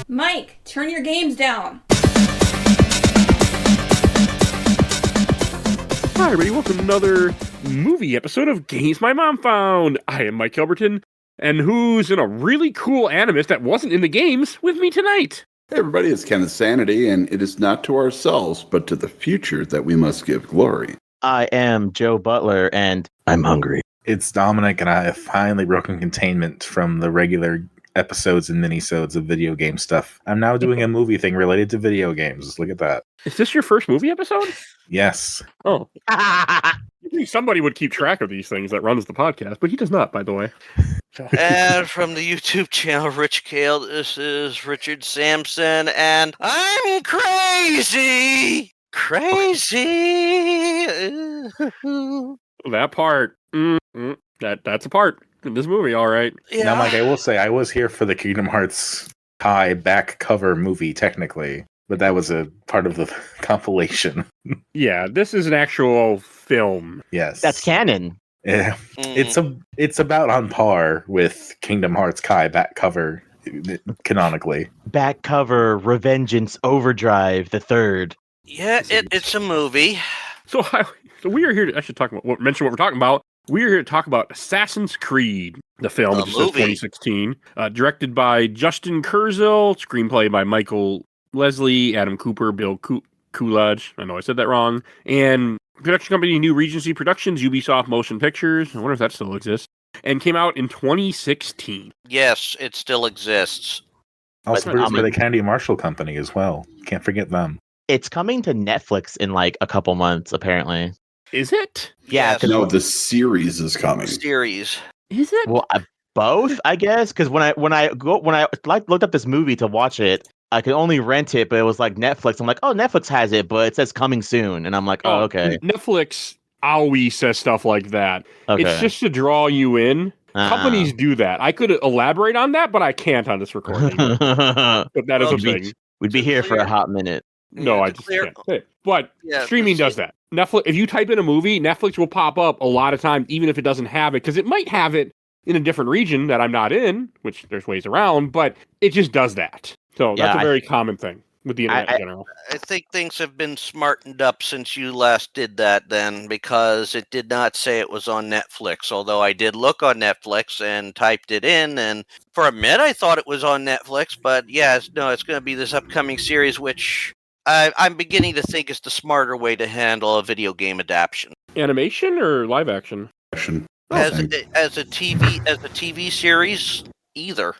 Mike, turn your games down. Hi, everybody. Welcome to another movie episode of Games My Mom Found. I am Mike Albertin, and who's in a really cool animus that wasn't in the games with me tonight? Hey, everybody. It's Kenneth Sanity, and it is not to ourselves, but to the future that we must give glory. I am Joe Butler, and I'm hungry. It's Dominic, and I have finally broken containment from the regular episodes and minisodes of video game stuff. I'm now doing a movie thing related to video games. Look at that. Is this your first movie episode? Yes. Oh. You think somebody would keep track of these things that runs the podcast, but he does not, by the way. And from the YouTube channel Rich Kale, this is Richard Sampson, and I'm crazy! Crazy! That part. That's a part in this movie, all right. Yeah. Now, Mike, I will say, I was here for the Kingdom Hearts Kai back cover movie, technically, but that was a part of the compilation. Yeah, this is an actual film. Yes. That's canon. Yeah. It's about on par with Kingdom Hearts Kai back cover, canonically. Back cover, Revengeance Overdrive, the third. Yeah, it's a movie. So we are here to, I should mention what we're talking about. We are here to talk about Assassin's Creed, the film, which says 2016, directed by Justin Kurzel, screenplay by Michael Leslie, Adam Cooper, Bill Coolidge. I know I said that wrong. And production company New Regency Productions, Ubisoft Motion Pictures. I wonder if that still exists. And came out in 2016. Yes, it still exists. Also produced by the Kennedy Marshall Company as well. Can't forget them. It's coming to Netflix in like a couple months, apparently. Is it? Yeah. Yes. No, the series is coming. Series. Is it? Well, both, I guess, because when I looked up this movie to watch it, I could only rent it, but it was like Netflix. I'm like, oh, Netflix has it, but it says coming soon, and I'm like, oh okay. Netflix always says stuff like that. Okay. It's just to draw you in. Companies do that. I could elaborate on that, but I can't on this recording. But that is a thing. We'd be here for a hot minute. No, I just can't. But streaming does that. Netflix. If you type in a movie, Netflix will pop up a lot of times, even if it doesn't have it, because it might have it in a different region that I'm not in, which there's ways around, but it just does that. So that's a very common thing with the internet in general. I think things have been smartened up since you last did that then, because it did not say it was on Netflix, although I did look on Netflix and typed it in, and for a minute I thought it was on Netflix, but it's going to be this upcoming series, which I'm beginning to think is the smarter way to handle a video game adaptation. Animation or live action? As a TV series, either.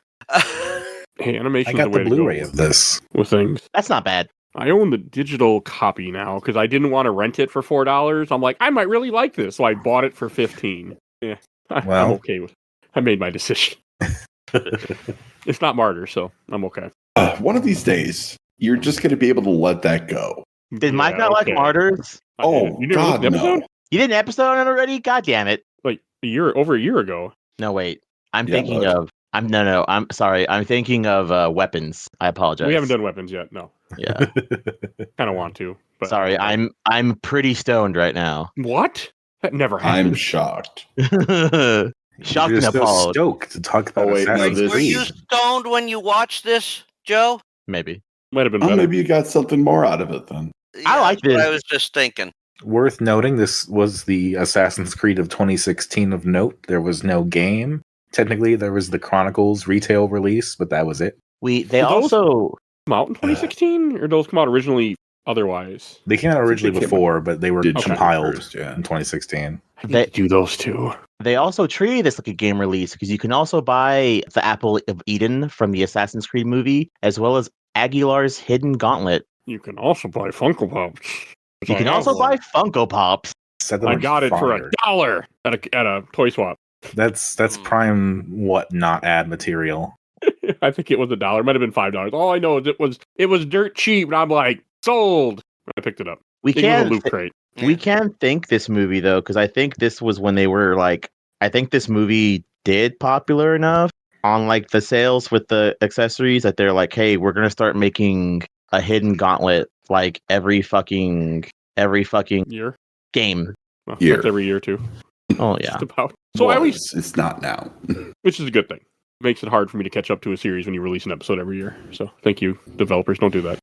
Hey, animation. I got the Blu-ray of this with things. That's not bad. I own the digital copy now because I didn't want to rent it for $4. I'm like, I might really like this, so I bought it for $15. Yeah, I'm okay with it. I made my decision. It's not Martyr, so I'm okay. One of these days, you're just going to be able to let that go. Did Mike not like Martyrs? Oh, God, no. You did an episode on it already? God damn it. Like over a year ago. No, wait. I'm sorry. I'm thinking of Weapons. I apologize. We haven't done Weapons yet. No. Yeah. Kind of want to. But sorry. I'm pretty stoned right now. What? That never happened. I'm shocked. Shocked and appalled. Stoked to talk about Assassin's Creed. Were you stoned when you watched this, Joe? Maybe. Might have been better. Maybe you got something more out of it then. Yeah, I like this. I was just thinking. Worth noting, this was the Assassin's Creed of 2016 of note. There was no game. Technically, there was the Chronicles retail release, but that was it. They also come out in 2016, or those come out originally otherwise? They came out originally before, but they were compiled first, in 2016. They do those two. They also treated this like a game release because you can also buy the Apple of Eden from the Assassin's Creed movie, as well as Aguilar's Hidden Gauntlet. You can also buy Funko Pops. You can also buy Funko Pops. I got it for $1 at a toy swap. That's prime not ad material. I think it was $1. It might have been $5. All I know is it was dirt cheap, and I'm like, sold. I picked it up. We can loot crate. We can thank this movie though, because I think this was when they were like, I think this movie did popular enough on like the sales with the accessories that they're like, hey, we're gonna start making a Hidden Gauntlet like every fucking year game. Well, that's every year too. Oh yeah. Just about. So I always it's not now. which is a good thing. makes it hard for me to catch up to a series when you release an episode every year. So thank you, developers. Don't do that.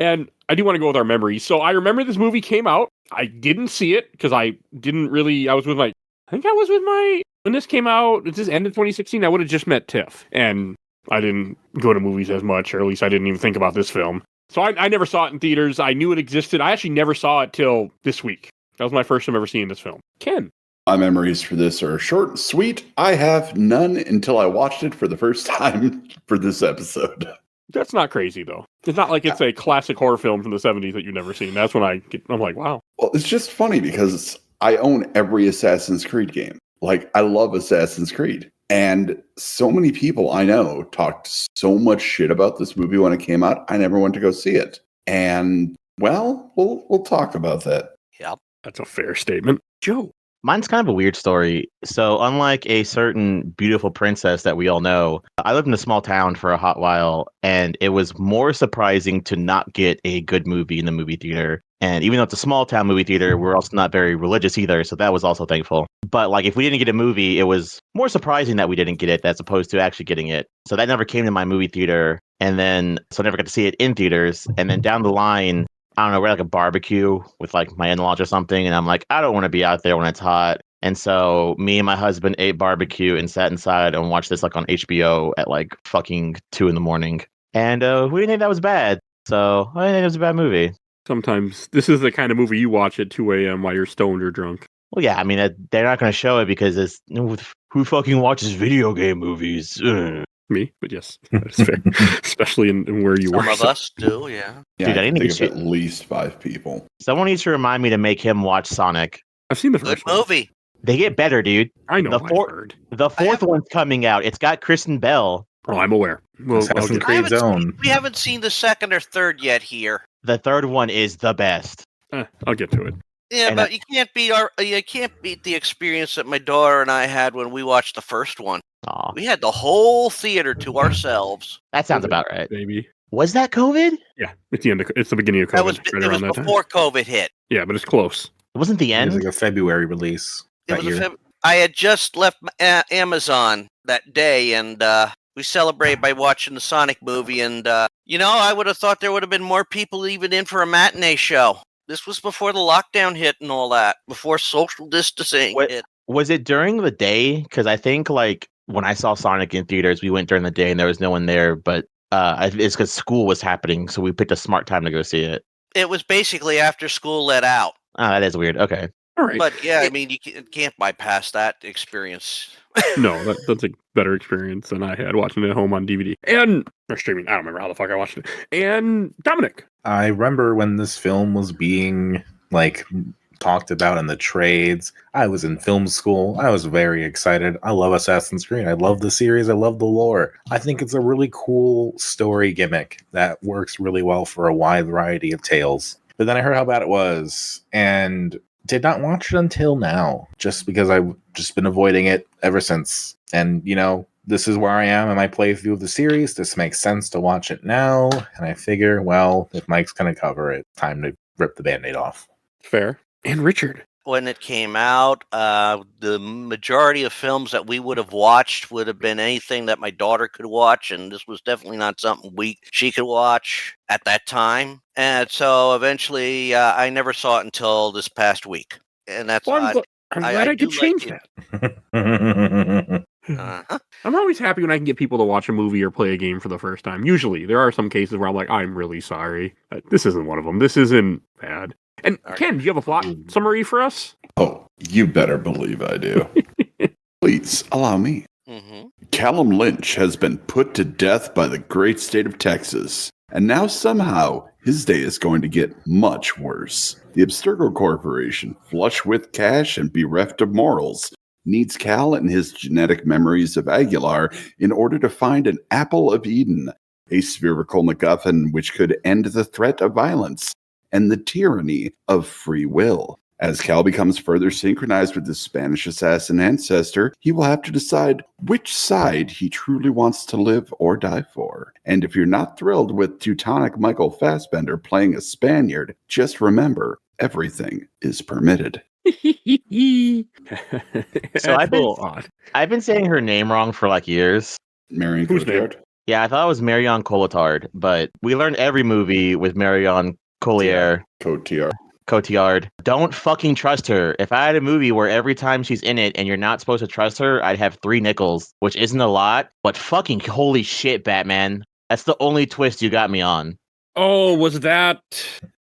And I do want to go with our memories. So I remember this movie came out. I didn't see it because I was with my, when this came out, it just ended 2016. I would have just met Tiff. And I didn't go to movies as much, or at least I didn't even think about this film. So I never saw it in theaters. I knew it existed. I actually never saw it till this week. That was my first time ever seeing this film. Ken. My memories for this are short and sweet. I have none until I watched it for the first time for this episode. That's not crazy, though. It's not like it's a classic horror film from the 70s that you've never seen. That's when I'm like, wow. Well, it's just funny because I own every Assassin's Creed game. Like, I love Assassin's Creed. And so many people I know talked so much shit about this movie when it came out. I never went to go see it. And, well, we'll talk about that. Yep. That's a fair statement. Joe. Mine's kind of a weird story. So unlike a certain beautiful princess that we all know, I lived in a small town for a hot while, and it was more surprising to not get a good movie in the movie theater. And even though it's a small town movie theater, we're also not very religious either, so that was also thankful. But like if we didn't get a movie, it was more surprising that we didn't get it as opposed to actually getting it. So that never came to my movie theater, and then so I never got to see it in theaters. And then down the line, I don't know, we're at like a barbecue with like my in-laws or something. And I'm like, I don't want to be out there when it's hot. And so me and my husband ate barbecue and sat inside and watched this like on HBO at like fucking 2 a.m. And we didn't think that was bad. So I didn't think it was a bad movie. Sometimes this is the kind of movie you watch at 2 a.m. while you're stoned or drunk. Well, yeah, I mean, they're not going to show it because it's who fucking watches video game movies? Ugh. Me, but yes, that's fair. Especially in where you Some work. of us do, yeah. Yeah, Dude, I I didn't think get of at least 5 people. Someone needs to remind me to make him watch Sonic. I've seen the Good first one. movie. They get better, dude. I know. The I've heard. The fourth one's coming out. It's got Kristen Bell. Oh, I'm aware. Well, Assassin's Creed's own. We haven't seen the second or third yet here. The third one is the best. I'll get to it. Yeah, And but you can't beat the experience that my daughter and I had when we watched the first one. Aw, We had the whole theater to ourselves. that sounds about right. Maybe. Was that COVID? Yeah, it's the beginning of COVID. That was right it was around that before time. COVID hit. Yeah, but it's close. It wasn't the It was end. like a February release It that was year. I had just left Amazon that day, and we celebrated by watching the Sonic movie. And I would have thought there would have been more people even in for a matinee show. This was before the lockdown hit and all that, before social distancing hit. Was it during the day? Because I think like when I saw Sonic in theaters, we went during the day and there was no one there. But it's because school was happening, so we picked a smart time to go see it. It was basically after school let out. Ah, that is weird. Okay. All right. But yeah, I mean, you can't bypass that experience. No, that's a better experience than I had watching it at home on DVD or streaming. I don't remember how the fuck I watched it. And Dominic. I remember when this film was being like talked about in the trades. I was in film school. I was very excited. I love Assassin's Creed. I love the series. I love the lore. I think it's a really cool story gimmick that works really well for a wide variety of tales. But then I heard how bad it was and did not watch it until now, just because I've just been avoiding it ever since. And, this is where I am in my playthrough of the series. This makes sense to watch it now. And I figure, well, if Mike's going to cover it, time to rip the Band-Aid off. Fair. And Richard. When it came out, the majority of films that we would have watched would have been anything that my daughter could watch, and this was definitely not something she could watch at that time. And so eventually, I never saw it until this past week, and that's Well, I'm glad I do could change like that. Uh-huh. I'm always happy when I can get people to watch a movie or play a game for the first time. Usually, there are some cases where I'm like, I'm really sorry. This isn't one of them. This isn't bad. And Ken, do you have a plot summary for us? Oh, you better believe I do. Please, allow me. Mm-hmm. Callum Lynch has been put to death by the great state of Texas, and now somehow his day is going to get much worse. The Abstergo Corporation, flush with cash and bereft of morals, needs Cal and his genetic memories of Aguilar in order to find an Apple of Eden, a spherical MacGuffin which could end the threat of violence and the tyranny of free will. As Cal becomes further synchronized with his Spanish assassin ancestor, he will have to decide which side he truly wants to live or die for. And if you're not thrilled with Teutonic Michael Fassbender playing a Spaniard, just remember, everything is permitted. So That's a little odd. I've been saying her name wrong for like years. Marion Who's Cotillard. Yeah, I thought it was Marion Cotillard, but we learned every movie with Marion Cotillard. Cotillard. Don't fucking trust her. If I had a movie where every time she's in it and you're not supposed to trust her, I'd have 3 nickels, which isn't a lot, but fucking holy shit, Batman. That's the only twist you got me on. Oh, was that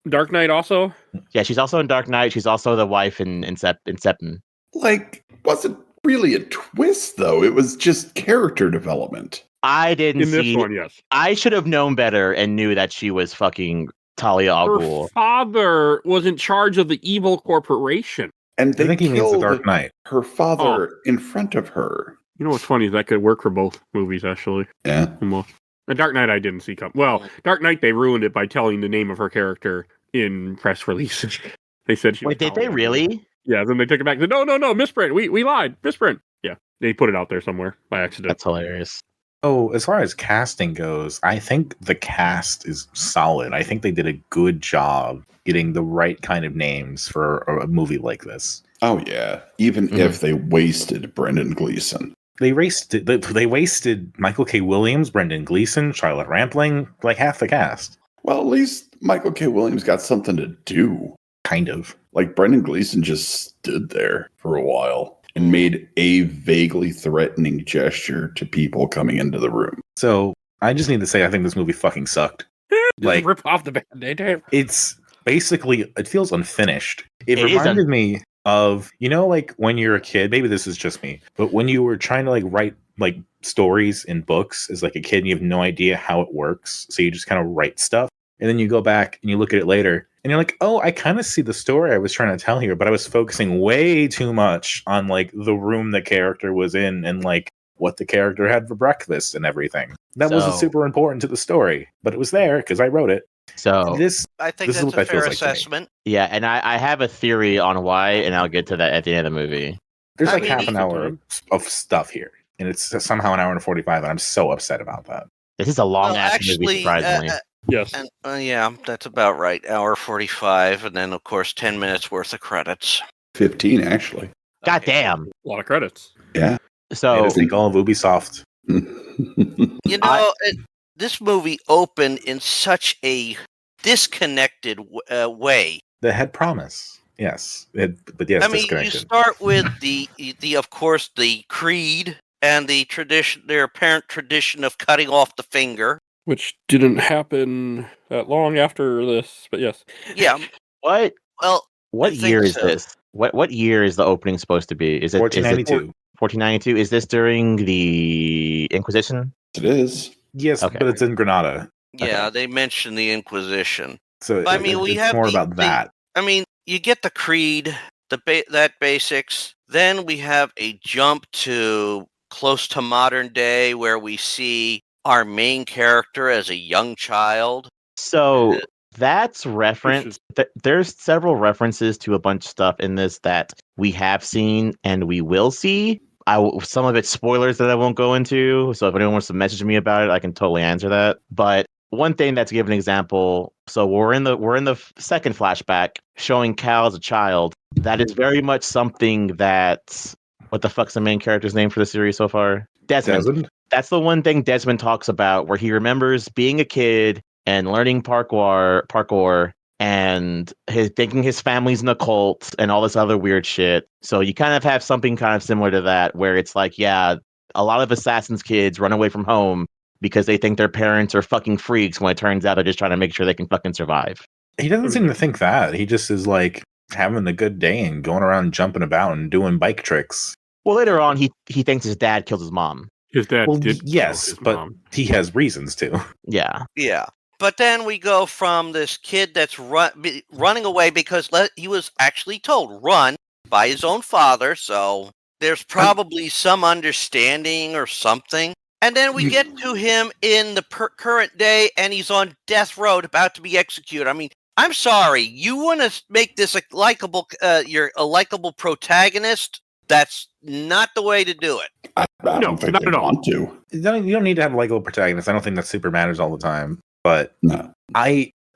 Dark Knight also? Yeah, she's also in Dark Knight. She's also the wife in Inception. Like, wasn't really a twist, though. It was just character development. I didn't In see. this one, yes. I should have known better and knew that she was fucking Talia al Her Ghul. father was in charge of the evil corporation. And I they think he means the killed Dark Knight. her father in front of her. You know what's funny is that could work for both movies, actually. Yeah. Almost. The Dark Knight I didn't see come. Well, Dark Knight, they ruined it by telling the name of her character in press releases. They said she was Wait, did they Talia. really? Yeah, then they took it back. No, misprint. We lied. Misprint. Yeah, they put it out there somewhere by accident. That's hilarious. Oh, as far as casting goes, I think the cast is solid. I think they did a good job getting the right kind of names for a movie like this. Oh, yeah. Even if they wasted Brendan Gleeson. They wasted Michael K. Williams, Brendan Gleeson, Charlotte Rampling, like half the cast. Well, at least Michael K. Williams got something to do. Kind of. Like, Brendan Gleeson just stood there for a while and made a vaguely threatening gesture to people coming into the room. So I just need to say I think this movie fucking sucked. Like rip off the Band-Aid. It's basically, it feels unfinished. It It is reminded me of, like when you're a kid, maybe this is just me, but when you were trying to like write like stories in books as like a kid and you have no idea how it works. So you just kind of write stuff. And then you go back and you look at it later and you're like, oh, I kind of see the story I was trying to tell here, but I was focusing way too much on like the room the character was in and like what the character had for breakfast and everything. That wasn't super important to the story, but it was there because I wrote it. So I think This is that's what a that fair feels like to me. assessment. yeah, and I have a theory on why, and I'll get to that at the end of the movie. There's I like mean, half an hour of stuff here, and it's somehow an hour and 45, and I'm so upset about that. This is a long Well, ass movie, actually, surprisingly. Yes. and yeah, that's about right. Hour 45, and then of course 10 minutes worth of credits. 15, actually. God Okay. damn. A lot of credits. Yeah. So I think all of Ubisoft. You know, this movie opened in such a disconnected way. That had promise. Yes. But yes, I mean, you disconnected. start with the of course the creed and the tradition, their apparent tradition of cutting off the finger. Which didn't happen that long after this, but yes. Yeah. what Well, what I think year is so. this? What year is the opening supposed to be? Is it 1492. 1492? Is this during the Inquisition? It is. Yes, Okay. but it's in Granada. Yeah, Okay. they mentioned the Inquisition. So I mean, we it's have more the- about the- that. I mean, you get the creed, that basics. Then we have a jump to close to modern day where we see our main character as a young child. So that's reference. There's several references to a bunch of stuff in this that we have seen and we will see. Some of it's spoilers that I won't go into. So if anyone wants to message me about it, I can totally answer that. But one thing that's give an example. So we're in the second flashback showing Cal as a child. That is very much something that. What the fuck's the main character's name for the series so far? Desmond. That's the one thing Desmond talks about where he remembers being a kid and learning parkour and thinking his family's in a cult and all this other weird shit. So you kind of have something kind of similar to that where it's like, yeah, a lot of Assassin's kids run away from home because they think their parents are fucking freaks when it turns out they're just trying to make sure they can fucking survive. He doesn't seem to think that. He just is like having a good day and going around jumping about and doing bike tricks. Well, later on, he thinks his dad killed his mom. His dad Well, did. yes, kill his but mom. he has reasons to. Yeah. Yeah. But then we go from this kid that's running away because he was actually told run by his own father. So there's probably some understanding or something. And then we get to him in the current day, and he's on death row, about to be executed. I mean, I'm sorry. You want to make this a likable, you're a likable protagonist? That's not the way to do it. I No, don't think not they at all. want to. You don't need to have a likable protagonist. I don't think that super matters all the time. But No.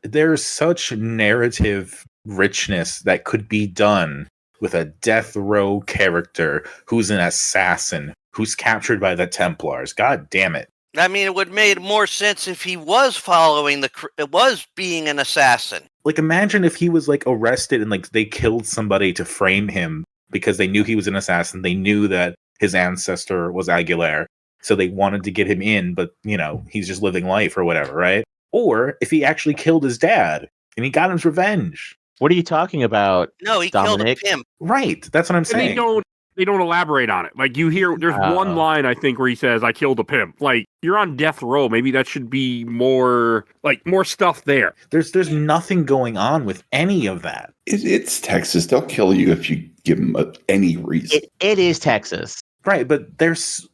there's such narrative richness that could be done with a death row character who's an assassin who's captured by the Templars. God damn it. I mean, it would have made more sense if he was following it was being an assassin. Like, imagine if he was, like, arrested and, like, they killed somebody to frame him because they knew he was an assassin. They knew that his ancestor was Aguilar. So they wanted to get him in, but, you know, he's just living life or whatever, right? Or if he actually killed his dad and he got his revenge. What are you talking about? No, he Dominic? killed a pimp. Right. That's what I'm And saying. they don't elaborate on it. Like, you hear, there's one line, I think, where he says, I killed a pimp. Like, you're on death row. Maybe that should be more stuff there. There's nothing going on with any of that. It's Texas. They'll kill you if you give them any reason. It is Texas. Right, but there's...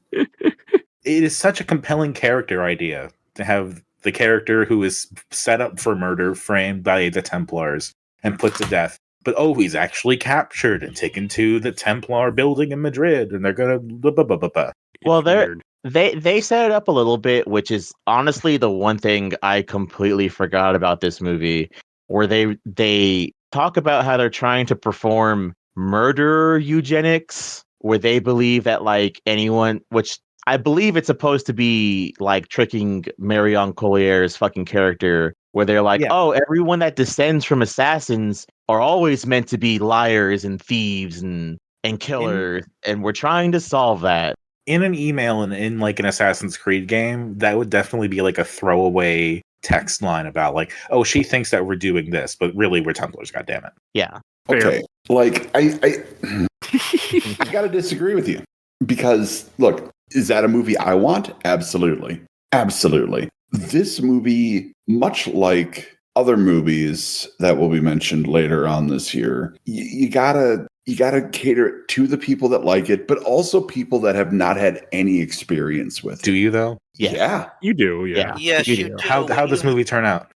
It is such a compelling character idea to have the character who is set up for murder framed by the Templars and put to death. But he's actually captured and taken to the Templar building in Madrid, and they're gonna blah, blah, blah, blah, blah. Well, they set it up a little bit, which is honestly the one thing I completely forgot about this movie, where they talk about how they're trying to perform murder eugenics, where they believe that like anyone, which I believe it's supposed to be like tricking Marion Collier's fucking character, where they're like, oh, everyone that descends from assassins are always meant to be liars and thieves and killers, and we're trying to solve that. In an email and in like an Assassin's Creed game, that would definitely be like a throwaway text line about like, oh, she thinks that we're doing this, but really we're Templars, goddammit. Yeah. Okay. Like I gotta disagree with you. Because look, is that a movie I want? Absolutely. Absolutely. This movie, much like other movies that will be mentioned later on this year, you gotta cater it to the people that like it, but also people that have not had any experience with it. Do you though? Yeah. You do, yeah. Yes, you do. How'd this movie turn out?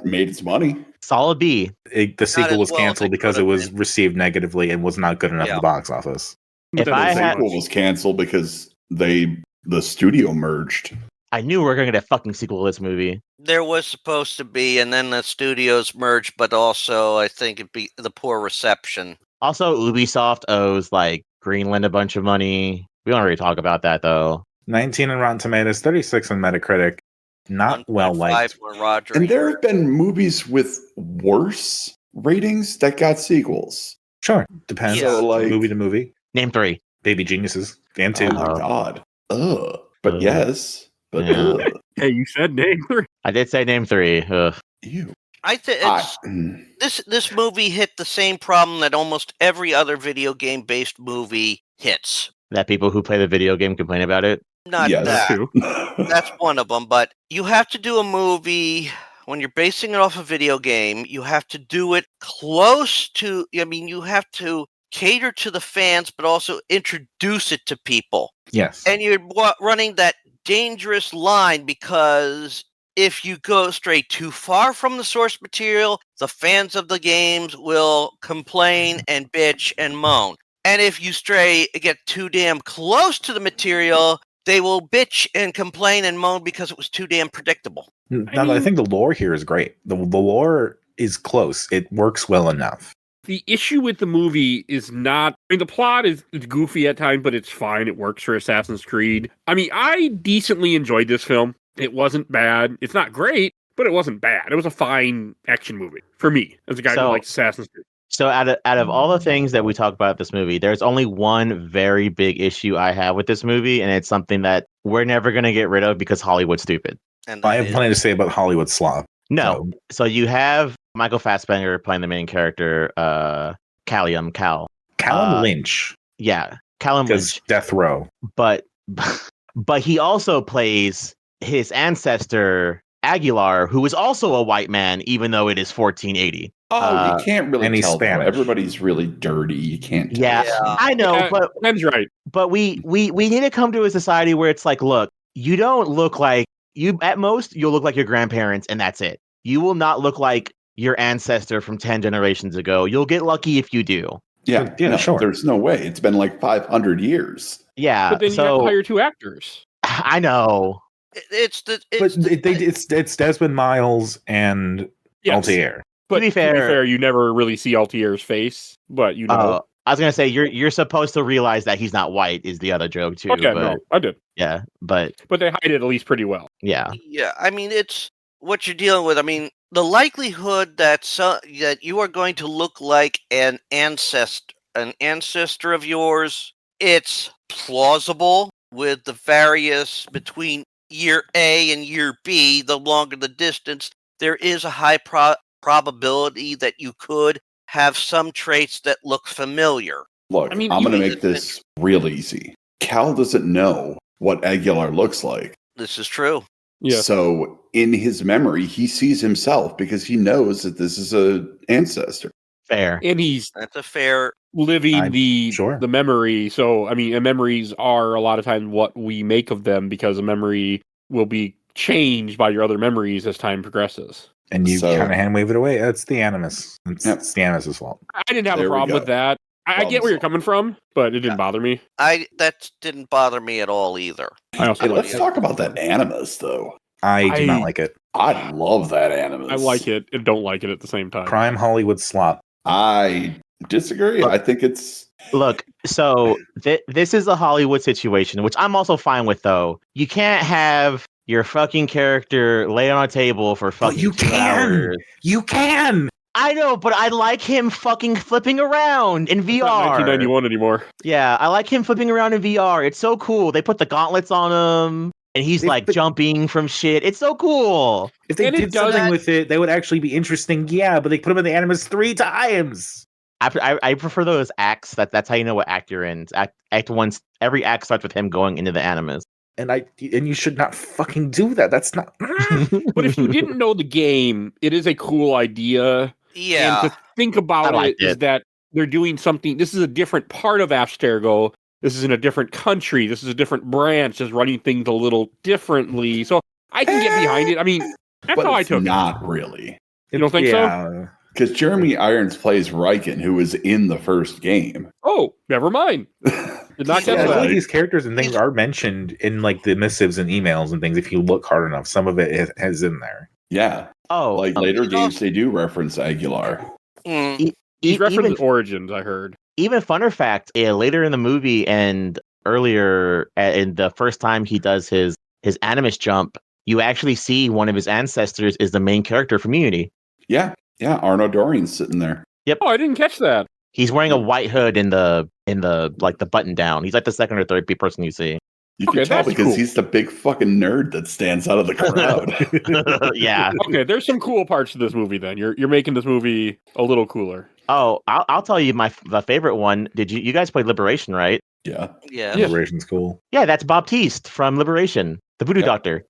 Made its money. Solid B. The sequel was as well as canceled it because could it have was been. received negatively and was not good enough at the box office. If I The had, sequel was canceled because the studio merged. I knew we were gonna get a fucking sequel to this movie. There was supposed to be, and then the studios merged, but also I think it'd be the poor reception. Also, Ubisoft owes like Greenland a bunch of money. We don't really talk about that though. 19 on Rotten Tomatoes, 36 on Metacritic. Not well 1.5 liked. for Roger. And there have been movies with worse ratings that got sequels. Sure, depends. Yeah. So, like, Movie to movie. Name 3. Baby Geniuses. And 2. oh my god. Ugh. But yes. But Yeah. ugh. Hey, you said name 3. I did say name 3. Ugh. Ew. I think I- this movie hit the same problem that almost every other video game based movie hits. That people who play the video game complain about it. Not Yes. that. Too. That's one of them. But you have to do a movie when you're basing it off a video game. You have to do it close to. I mean, you have to cater to the fans, but also introduce it to people. Yes. And you're running that dangerous line because if you go stray too far from the source material, the fans of the games will complain and bitch and moan. And if you get too damn close to the material, they will bitch and complain and moan because it was too damn predictable. I think the lore here is great. The lore is close. It works well enough. The issue with the movie is not... I mean, the plot is goofy at times, but it's fine. It works for Assassin's Creed. I mean, I decently enjoyed this film. It wasn't bad. It's not great, but it wasn't bad. It was a fine action movie for me, as a guy who likes Assassin's Creed. So out of all the things that we talk about this movie, there's only one very big issue I have with this movie, and it's something that we're never going to get rid of because Hollywood's stupid. And I have plenty to say about Hollywood slop. No. So you have Michael Fassbender playing the main character, Callum Lynch. Yeah, Callum Lynch. Death Row. But he also plays his ancestor, Aguilar, who is also a white man, even though it is 1480. Oh, you can't really and he's tell. Spanish. Everybody's really dirty. You can't tell. Yeah, I know, but Ben's right. But we need to come to a society where it's like, look, you don't look like you. At most, you'll look like your grandparents, and that's it. You will not look like your ancestor from 10 generations ago. You'll get lucky if you do. Yeah, Yeah, no, sure. There's no way. It's been like 500 years. Yeah, But then you have to hire 2 actors. I know. it's Desmond Miles and Yes. Altair. But To be fair, you never really see Altier's face, but you know. I was gonna say you're supposed to realize that he's not white is the other joke too. Okay, but no, I did. yeah, but But they hide it at least pretty well. yeah, Yeah, I mean, it's what you're dealing with. I mean, the likelihood that that you are going to look like an ancestor of yours, it's plausible with the various between year A and year B. The longer the distance, there is a high probability that you could have some traits that look familiar. Look, I mean, I'm going to even- make this real easy. Cal doesn't know what Aguilar looks like. This is true. Yeah. So in his memory, he sees himself because he knows that this is a ancestor. fair. And he's That's a fair. living the sure. memory. So, I mean, and memories are a lot of times what we make of them because a memory will be changed by your other memories as time progresses. And you So- kind of hand wave it away. It's the Animus. It's, Yep. it's the Animus' fault. I didn't have There a we problem go. with that. I get where you're coming from, but it didn't bother me. That didn't bother me at all either. I also Hey, like let's it. talk about that animus, though. I do not I- like it. I love that animus. I like it and don't like it at the same time. Prime Hollywood slop. I disagree. I think it's Look, so this is a Hollywood situation, which I'm also fine with. Though you can't have your fucking character lay on a table for fucking you 2 can! hours. You can! I know, but I like him fucking flipping around in It's VR. not 1991 anymore. Yeah, I like him flipping around in VR. It's so cool. They put the gauntlets on him, and he's like jumping from shit. It's so cool. If they And it did something does- with it, that would actually be interesting. Yeah, but they put him in the Animus 3 times. I prefer those acts. That's how you know what act you're in. Act one. Every act starts with him going into the animus. And you should not fucking do that. That's not. But if you didn't know the game, it is a cool idea. Yeah. And to think about I liked is it. that they're doing something. This is a different part of Abstergo. This is in a different country. This is a different branch. Just running things a little differently. So I can get behind it. I mean, that's but how I it's took it. not really. You don't think so? Yeah. Because Jeremy Irons plays Riken, who was in the first game. Oh, never mind. Did not Yeah, get I feel like that. these characters and things are mentioned in like the missives and emails and things. If you look hard enough, some of it is in there. Yeah, Oh, like later you know- games, they do reference Aguilar. Mm. He's referenced even Origins, I heard. even funner fact. Later in the movie and earlier in the first time he does his animus jump, you actually see one of his ancestors is the main character from Unity. Yeah, Arno Dorian's sitting there. Oh, I didn't catch that. He's wearing a white hood in the like the button down. He's like the second or third person you see. You Okay, can tell that's because cool. he's the big fucking nerd that stands out of the crowd. Yeah. Okay, there's some cool parts to this movie. Then you're making this movie a little cooler. Oh, I'll tell you the favorite one. Did you guys played Liberation, right? Yeah, Yeah. Yeah. Liberation's cool. Yeah, that's Baptiste from Liberation, the voodoo Yep. doctor.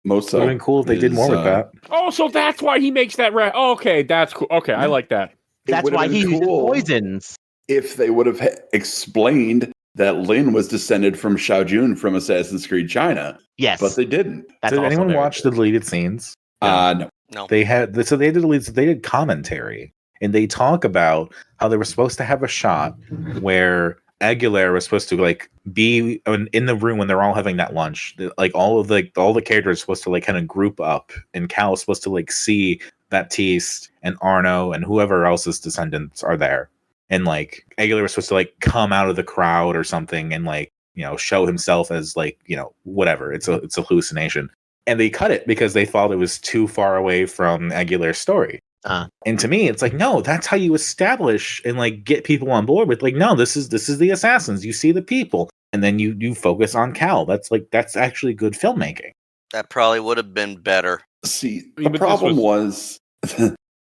most Would of have been cool if they did more with that. Oh, so that's why he makes that. Okay, that's cool. Okay, I like that. That's would've why been he uses cool poisons. if they would have explained that Lin was descended from Xiao Jun from Assassin's Creed China, Yes, but they didn't. that's Did also anyone very watch good. the deleted scenes? No. No. They had so they did commentary, and they talk about how they were supposed to have a shot where Aguilar was supposed to like be in the room when they're all having that lunch. Like all the characters are supposed to like kind of group up, and Cal is supposed to like see Baptiste and Arno and whoever else's descendants are there, and like Aguilar was supposed to like come out of the crowd or something and like show himself as like whatever. It's a hallucination. And they cut it because they thought it was too far away from Aguilar's story. And to me, it's like, no, that's how you establish and like get people on board with like, no, this is the assassins. You see the people, and then you focus on Cal. That's actually good filmmaking. That probably would have been better. See, I mean, the but this problem was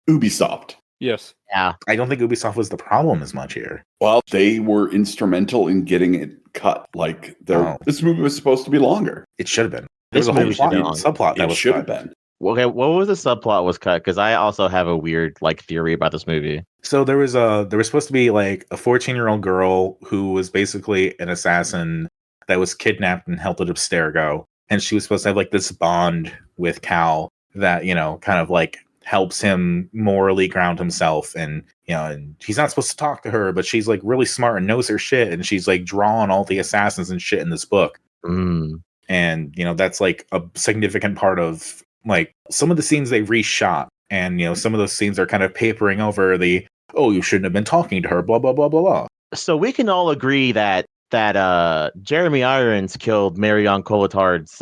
Ubisoft. Yes. Yeah, I don't think Ubisoft was the problem as much here. Well, they were instrumental in getting it cut. Like, this movie was supposed to be longer. It should have been. There This was a whole movie should have been subplot that It was should have cut. been. okay. What was the subplot was cut? Because I also have a weird like theory about this movie. So there was supposed to be like a 14-year-old girl who was basically an assassin that was kidnapped and held at Abstergo, and she was supposed to have like this bond with Cal that kind of like helps him morally ground himself, and and he's not supposed to talk to her, but she's like really smart and knows her shit, and she's like drawing all the assassins and shit in this book. And that's like a significant part of like some of the scenes they reshot, and some of those scenes are kind of papering over the oh, you shouldn't have been talking to her, blah, blah, blah, blah, blah. So we can all agree that Jeremy Irons killed Marion Cotillard's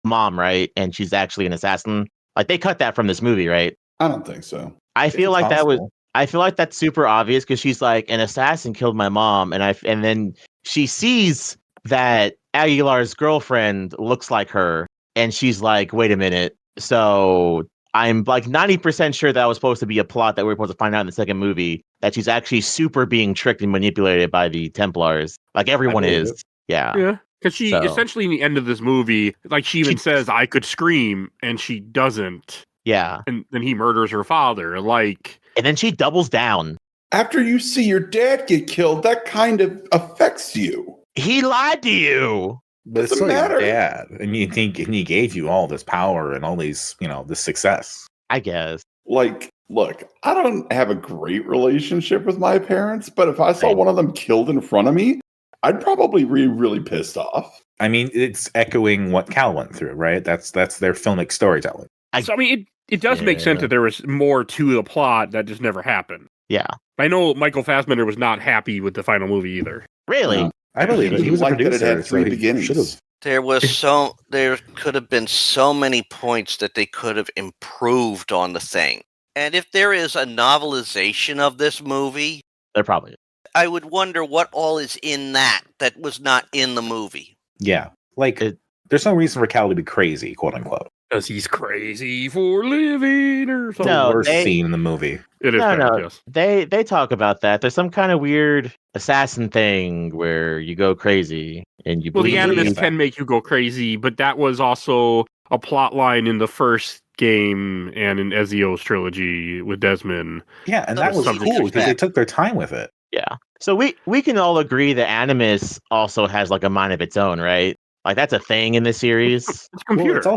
mom, right? And she's actually an assassin. Like they cut that from this movie, right? I don't think so. I feel like possible. I feel like that's super obvious because she's like, an assassin killed my mom, and then she sees that Aguilar's girlfriend looks like her, and she's like, wait a minute. So I'm like 90% sure that was supposed to be a plot that we're supposed to find out in the second movie, that she's actually super being tricked and manipulated by the Templars. Like everyone is. Yeah. Yeah. Because she essentially in the end of this movie, like she even says, I could scream, and she doesn't. Yeah. And then he murders her father. Like, and then she doubles down. After you see your dad get killed, that kind of affects you. He lied to you. But it's still your dad, and you think, and he gave you all this power and all these, this success. I guess. Like, look, I don't have a great relationship with my parents, but if I saw one of them killed in front of me, I'd probably be really pissed off. I mean, it's echoing what Cal went through, right? That's their filmic storytelling. So, I mean, it does make sense that there was more to the plot that just never happened. Yeah. I know Michael Fassbender was not happy with the final movie either. Really? No. I believe it. He was a producer. It had three beginnings. There could have been so many points that they could have improved on the thing. And if there is a novelization of this movie, there probably is. I would wonder what all is in that was not in the movie. Yeah. Like, there's no reason for Cal to be crazy, quote unquote. Because he's crazy for living or something. No, the worst scene in the movie. It is yes. They talk about that. There's some kind of weird assassin thing where you go crazy and you the Animus can make you go crazy, but that was also a plot line in the first game and in Ezio's trilogy with Desmond. Yeah, and that was cool because they took their time with it. Yeah. So we can all agree that Animus also has like a mind of its own, right? Like that's a thing in this series. It's a computer. Well,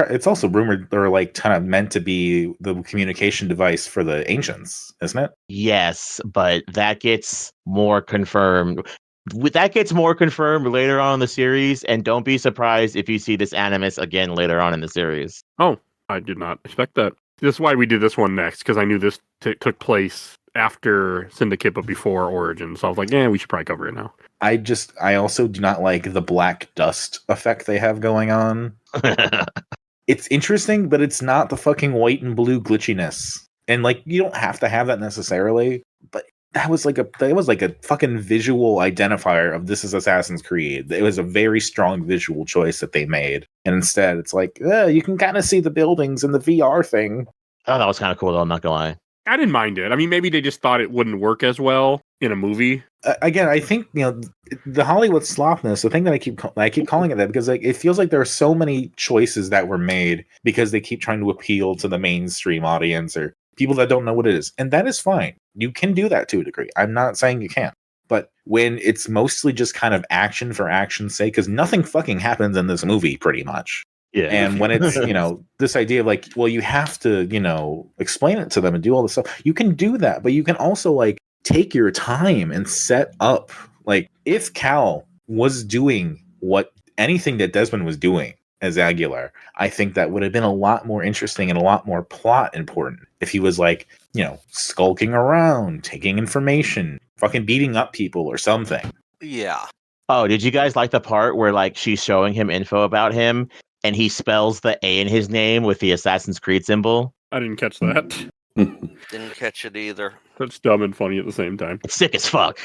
it's also rumored or like kind of meant to be the communication device for the ancients, isn't it? Yes, but that gets more confirmed. That gets more confirmed later on in the series, and don't be surprised if you see this Animus again later on in the series. Oh, I did not expect that. This is why we did this one next, because I knew this took place after Syndicate but before Origin. So I was like, we should probably cover it now. I also do not like the black dust effect they have going on. It's interesting, but it's not the fucking white and blue glitchiness. And like, you don't have to have that necessarily, but that was like a fucking visual identifier of this is Assassin's Creed. It was a very strong visual choice that they made. And instead it's like, you can kind of see the buildings and the VR thing. Oh, that was kind of cool though, I'm not gonna lie. I didn't mind it. I mean, maybe they just thought it wouldn't work as well in a movie. Again, I think the Hollywood sloppiness. The thing that I keep calling it that because like it feels like there are so many choices that were made because they keep trying to appeal to the mainstream audience or people that don't know what it is, and that is fine. You can do that to a degree. I'm not saying you can't, but when it's mostly just kind of action for action's sake, because nothing fucking happens in this movie, pretty much. Yeah. And when it's, this idea of like, well, you have to, explain it to them and do all this stuff. You can do that, but you can also like take your time and set up. Like if Cal was doing anything that Desmond was doing as Aguilar, I think that would have been a lot more interesting and a lot more plot important if he was like, skulking around, taking information, fucking beating up people or something. Yeah. Oh, did you guys like the part where like she's showing him info about him and he spells the A in his name with the Assassin's Creed symbol? I didn't catch that. Didn't catch it either. That's dumb and funny at the same time. It's sick as fuck.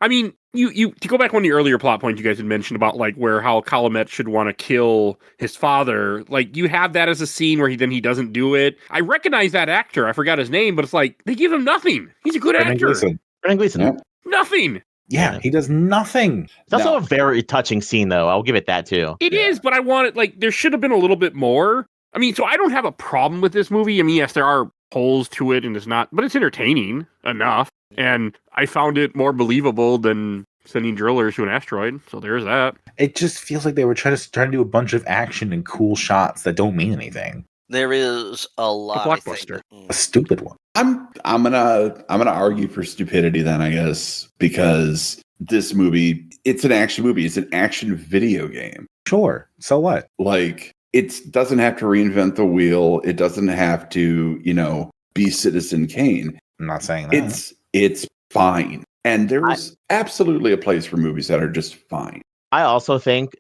I mean, you to go back one of the earlier plot points you guys had mentioned about like how Calumet should want to kill his father. Like you have that as a scene where he doesn't do it. I recognize that actor. I forgot his name, but it's like they give him nothing. He's a good actor. Brendan Gleeson. Yeah. Nothing. Yeah, he does nothing. It's also a very touching scene, though. I'll give it that too. It is, but I want it like there should have been a little bit more. I mean, so I don't have a problem with this movie. I mean, yes, there are holes to it, and it's not, but it's entertaining enough. And I found it more believable than sending drillers to an asteroid. So there's that. It just feels like they were trying to do a bunch of action and cool shots that don't mean anything. There is a lot. A blockbuster. A stupid one. I'm gonna argue for stupidity then, I guess, because this movie, it's an action movie. It's an action video game. Sure. So what? Like, it doesn't have to reinvent the wheel. It doesn't have to, be Citizen Kane. I'm not saying that. It's fine. And there's absolutely a place for movies that are just fine. I also think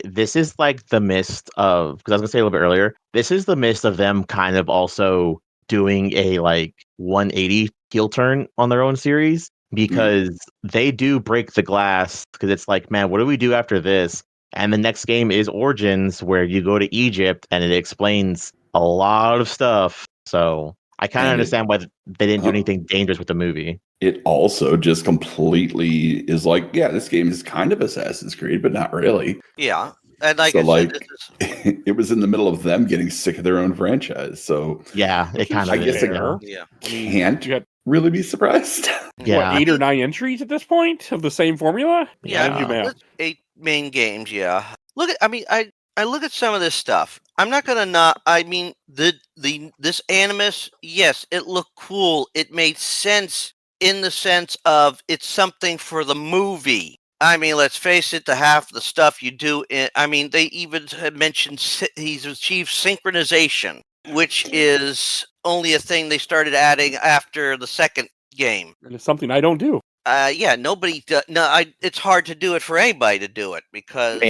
this is like the mist of, because I was going to say a little bit earlier, this is the mist of them kind of also doing a like 180 heel turn on their own series, because they do break the glass, because it's like, man, what do we do after this? And the next game is Origins, where you go to Egypt and it explains a lot of stuff. So I kind of understand why they didn't do anything dangerous with the movie. It also just completely is like, yeah, this game is kind of Assassin's Creed, but not really. Yeah. And like So, I said, it was in the middle of them getting sick of their own franchise. So yeah, it kind of I guess can't really be surprised. Yeah. What, 8 or 9 entries at this point of the same formula? Yeah, 8 main games. Yeah. Look at, I look at some of this stuff. I'm not gonna not. I mean, this Animus, yes, it looked cool. It made sense in the sense of it's something for the movie. I mean, let's face it, the half of the stuff you do, they even had mentioned he's achieved synchronization, which is only a thing they started adding after the second game. And it's something I don't do. Nobody. It's hard to do it for anybody to do it because.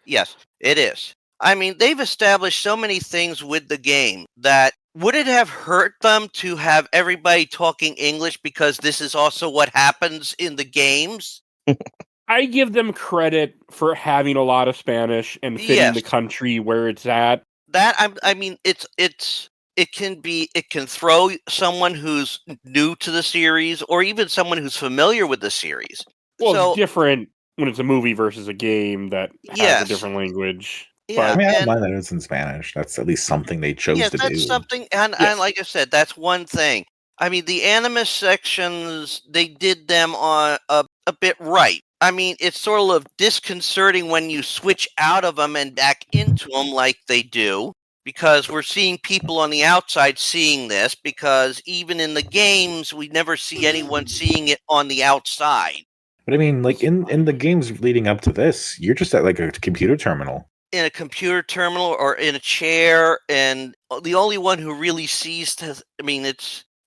Yes, it is. I mean, they've established so many things with the game that would it have hurt them to have everybody talking English because this is also what happens in the games? I give them credit for having a lot of Spanish and fitting the country where it's at. It can throw someone who's new to the series or even someone who's familiar with the series. Well, it's different when it's a movie versus a game that has a different language. Yeah, I don't mind that it's in Spanish. That's at least something they chose to do. That's something, and like I said, that's one thing. I mean, the Animus sections, they did them on a bit right. I mean, it's sort of disconcerting when you switch out of them and back into them like they do, because we're seeing people on the outside seeing this, because even in the games, we never see anyone seeing it on the outside. But I mean, like in the games leading up to this, you're just at like a computer terminal. In a computer terminal or in a chair, and the only one who really sees,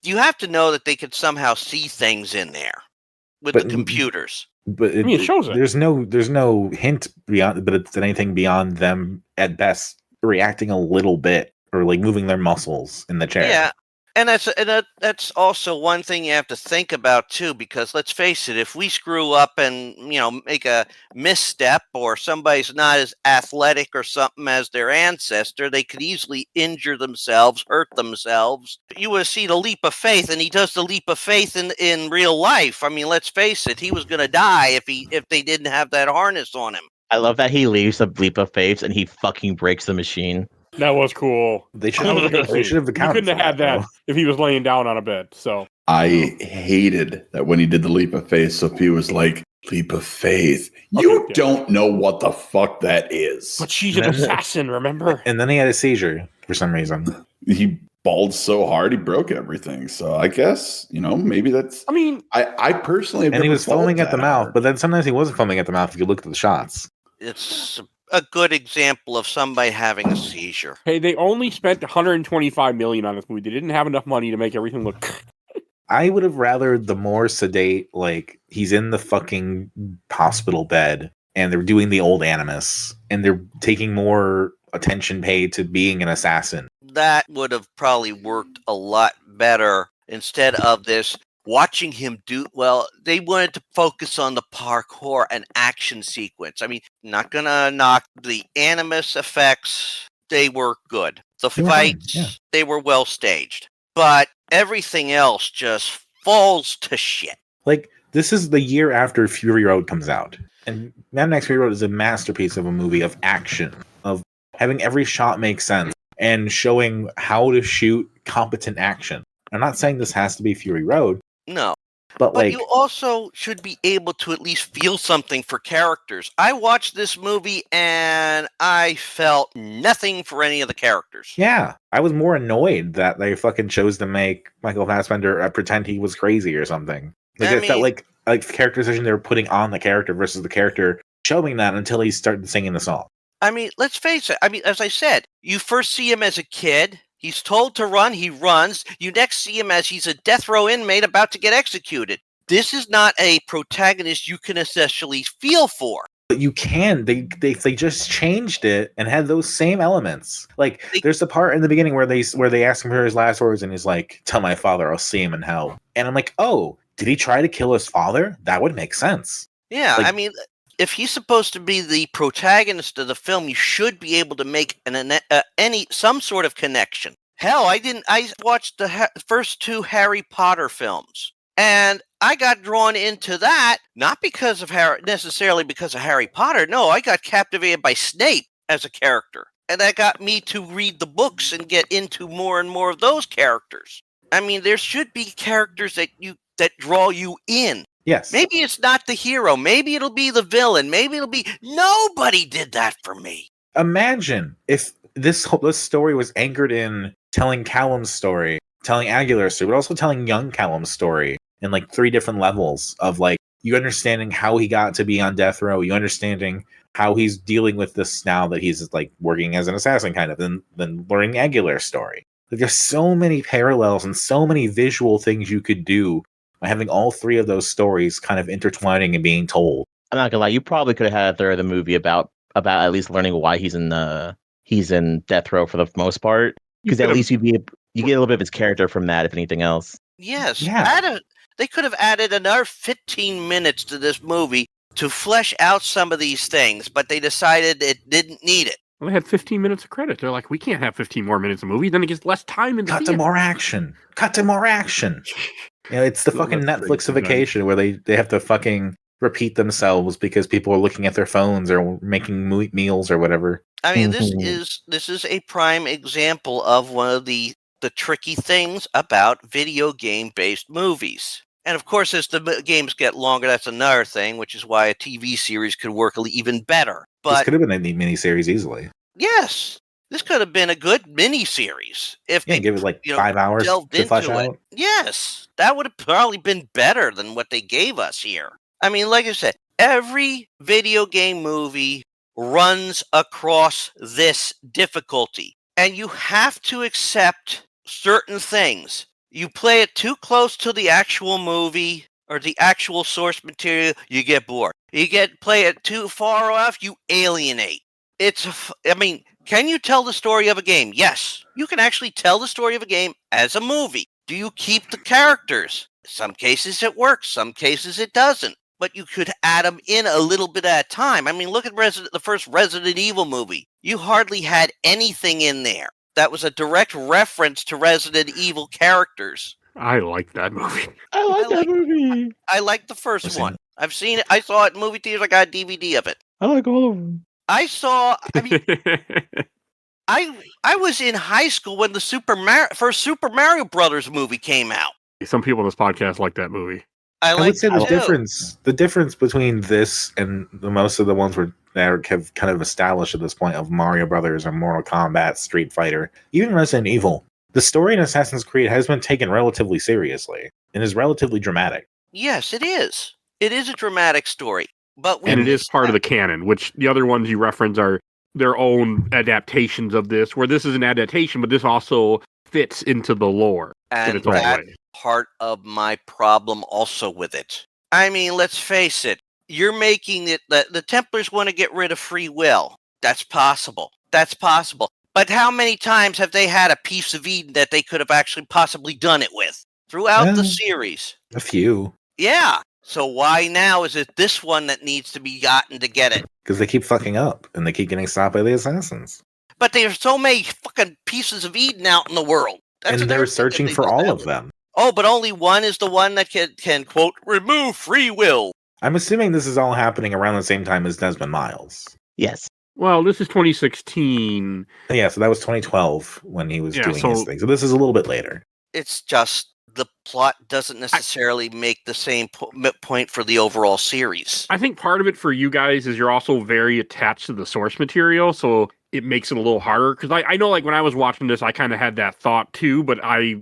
you have to know that they could somehow see things in there with the computers. But it shows it. There's no hint beyond, but it's anything beyond them at best reacting a little bit or like moving their muscles in the chair. Yeah. And that's also one thing you have to think about too, because let's face it, if we screw up and make a misstep, or somebody's not as athletic or something as their ancestor, they could easily injure themselves, hurt themselves. You would see the leap of faith, and he does the leap of faith in real life. I mean, let's face it, he was going to die if they didn't have that harness on him. I love that he leaves the leap of faith and he fucking breaks the machine. That was cool. They should have accounted. You couldn't have had that if he was laying down on a bed. So I hated that when he did the leap of faith. Sophie was like, "Leap of faith? You don't know what the fuck that is." But she's an assassin, remember? And then he had a seizure for some reason. He balled so hard he broke everything. So I guess maybe that's. I mean, I personally have and he was foaming at the mouth, but then sometimes he wasn't foaming at the mouth if you looked at the shots. It's a good example of somebody having a seizure. Hey, they only spent $125 million on this movie. They didn't have enough money to make everything look. I would have rather the more sedate, like he's in the fucking hospital bed and they're doing the old Animus and they're taking more attention paid to being an assassin. That would have probably worked a lot better instead of this. Watching him they wanted to focus on the parkour and action sequence. I mean, not gonna knock the Animus effects. They were good. The fights, they were well staged. But everything else just falls to shit. Like, this is the year after Fury Road comes out. And Mad Max Fury Road is a masterpiece of a movie of action, of having every shot make sense and showing how to shoot competent action. I'm not saying this has to be Fury Road. No. But like, you also should be able to at least feel something for characters. I watched this movie and I felt nothing for any of the characters. Yeah. I was more annoyed that they fucking chose to make Michael Fassbender pretend he was crazy or something. Like, it felt like the characterization they were putting on the character versus the character showing that until he started singing the song. I mean, let's face it. I mean, as I said, you first see him as a kid. He's told to run, he runs. You next see him as he's a death row inmate about to get executed. This is not a protagonist you can essentially feel for. But you can. They just changed it and had those same elements. Like there's the part in the beginning where they ask him for his last words and he's like, "Tell my father I'll see him in hell." And I'm like, oh, did he try to kill his father? That would make sense. Yeah, Like, I mean, if he's supposed to be the protagonist of the film, you should be able to make some sort of connection. Hell, I watched the first 2 Harry Potter films, and I got drawn into that not because of necessarily because of Harry Potter. No, I got captivated by Snape as a character, and that got me to read the books and get into more and more of those characters. I mean, there should be characters that draw you in. yes. Maybe it's not the hero. Maybe it'll be the villain. Maybe it'll be... Nobody did that for me. Imagine if this story was anchored in telling Callum's story, telling Aguilar's story, but also telling young Callum's story in like 3 different levels of like you understanding how he got to be on death row, you understanding how he's dealing with this now that he's like working as an assassin kind of, then learning Aguilar's story. Like, there's so many parallels and so many visual things you could do by having all 3 of those stories kind of intertwining and being told. I'm not gonna lie, you probably could have had a third of the movie about at least learning why he's in death row for the most part, because at least you get a little bit of his character from that, if anything else. Yes. Yeah. They could have added another 15 minutes to this movie to flesh out some of these things, but they decided it didn't need it. Well, they had 15 minutes of credit. They're like, we can't have 15 more minutes of movie. Then it gets less time in the Cut to theater. more action. Cut to more action. You know, it's the fucking Netflixification where they have to fucking repeat themselves because people are looking at their phones or making meals or whatever. I mean, this is a prime example of one of the tricky things about video game-based movies. And of course, as the games get longer, that's another thing, which is why a TV series could work even better. But This could have been a miniseries easily. yes, this could have been a good miniseries if they Give it like 5 hours delved to flesh into it. out. Yes, that would have probably been better than what they gave us here. I mean, like I said, every video game movie runs across this difficulty, and you have to accept certain things. You play it too close to the actual movie or the actual source material, you get bored. Play it too far off, you alienate. Can you tell the story of a game? Yes, you can actually tell the story of a game as a movie. Do you keep the characters? Some cases it works, some cases it doesn't. But you could add them in a little bit at a time. I mean, look at the first Resident Evil movie. You hardly had anything in there that was a direct reference to Resident Evil characters. I like that movie. I like that movie. I like the first I've seen one. it. I've seen it. I saw it in movie theaters. I got a DVD of it. I like all of them. I was in high school when the first Super Mario Brothers movie came out. Some people in this podcast like that movie. I would say that too. the difference between this and most of the ones that have kind of established at this point of Mario Brothers or Mortal Kombat, Street Fighter, even Resident Evil, the story in Assassin's Creed has been taken relatively seriously and is relatively dramatic. Yes, it is. It is a dramatic story. And it is part of the canon, which the other ones you reference are their own adaptations of this, where this is an adaptation, but this also fits into the lore. And that's part of my problem also with it. I mean, let's face it. You're making it that the Templars want to get rid of free will. That's possible. But how many times have they had a piece of Eden that they could have actually possibly done it with? Throughout the series. A few. Yeah. So why now is it this one that needs to be gotten to get it? Because they keep fucking up and they keep getting stopped by the assassins. But there's so many fucking pieces of Eden out in the world. And they're searching for all of them. Oh, but only one is the one that can quote, remove free will. I'm assuming this is all happening around the same time as Desmond Miles. Yes. Well, this is 2016. Yeah, so that was 2012 when he was doing his thing. So this is a little bit later. It's just the plot doesn't necessarily make the same point for the overall series. I think part of it for you guys is you're also very attached to the source material, so it makes it a little harder. Because I know, like, when I was watching this, I kind of had that thought too, but I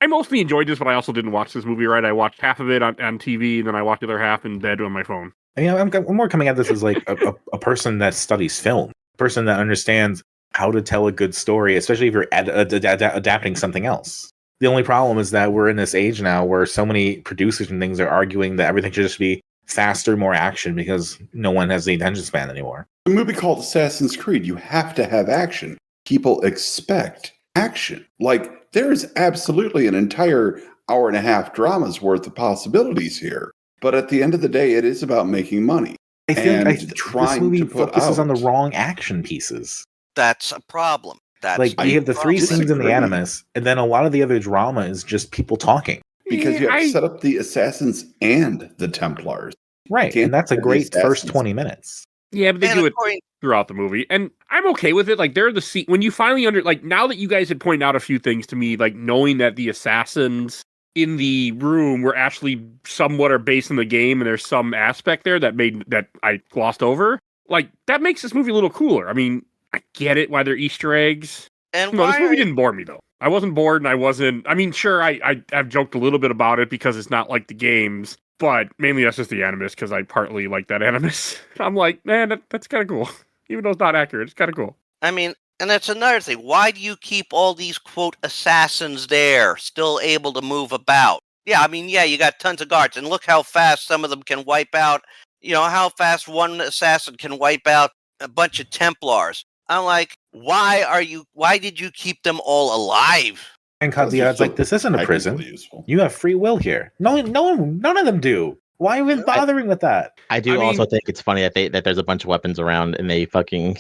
mostly enjoyed this, but I also didn't watch this movie right. I watched half of it on TV, and then I watched the other half in bed on my phone. I mean, I'm more coming at this as like a person that studies film, a person that understands how to tell a good story, especially if you're adapting something else. The only problem is that we're in this age now where so many producers and things are arguing that everything should just be faster, more action because no one has the attention span anymore. A movie called Assassin's Creed, you have to have action. People expect action. Like, there's absolutely an entire hour and a half drama's worth of possibilities here. But at the end of the day, it is about making money. I think trying this movie to put focuses on the out- wrong action pieces. That's a problem. That's Like, you have the three disagree. scenes in the Animus, and then a lot of the other drama is just people talking. Because you have to set up the assassins and the Templars. Right, Can't and that's a have the great first assassins. 20 minutes. Yeah, but they And do it according- throughout the movie, and I'm okay with it. Like, they're the scene when you finally now that you guys had pointed out a few things to me, like knowing that the assassins in the room were actually somewhat are based in the game, and there's some aspect there that I glossed over. Like, that makes this movie a little cooler. I mean, I get it why they're Easter eggs. And No, this why movie are- didn't bore me though. I wasn't bored, and I wasn't. I mean, sure, I've joked a little bit about it because it's not like the games, but mainly that's just the Animus because I partly like that Animus. I'm like, man, that's kind of cool, even though it's not accurate. It's kind of cool. I mean, and that's another thing. Why do you keep all these, quote, assassins there, still able to move about? Yeah, I mean, yeah, you got tons of guards, and look how fast some of them can wipe out, how fast one assassin can wipe out a bunch of Templars. I'm like, why did you keep them all alive? And Kazuya's like, this isn't a prison. Useful. You have free will here. No, none of them do. Why even bothering with that? I do I mean- also think it's funny that there's a bunch of weapons around and they fucking.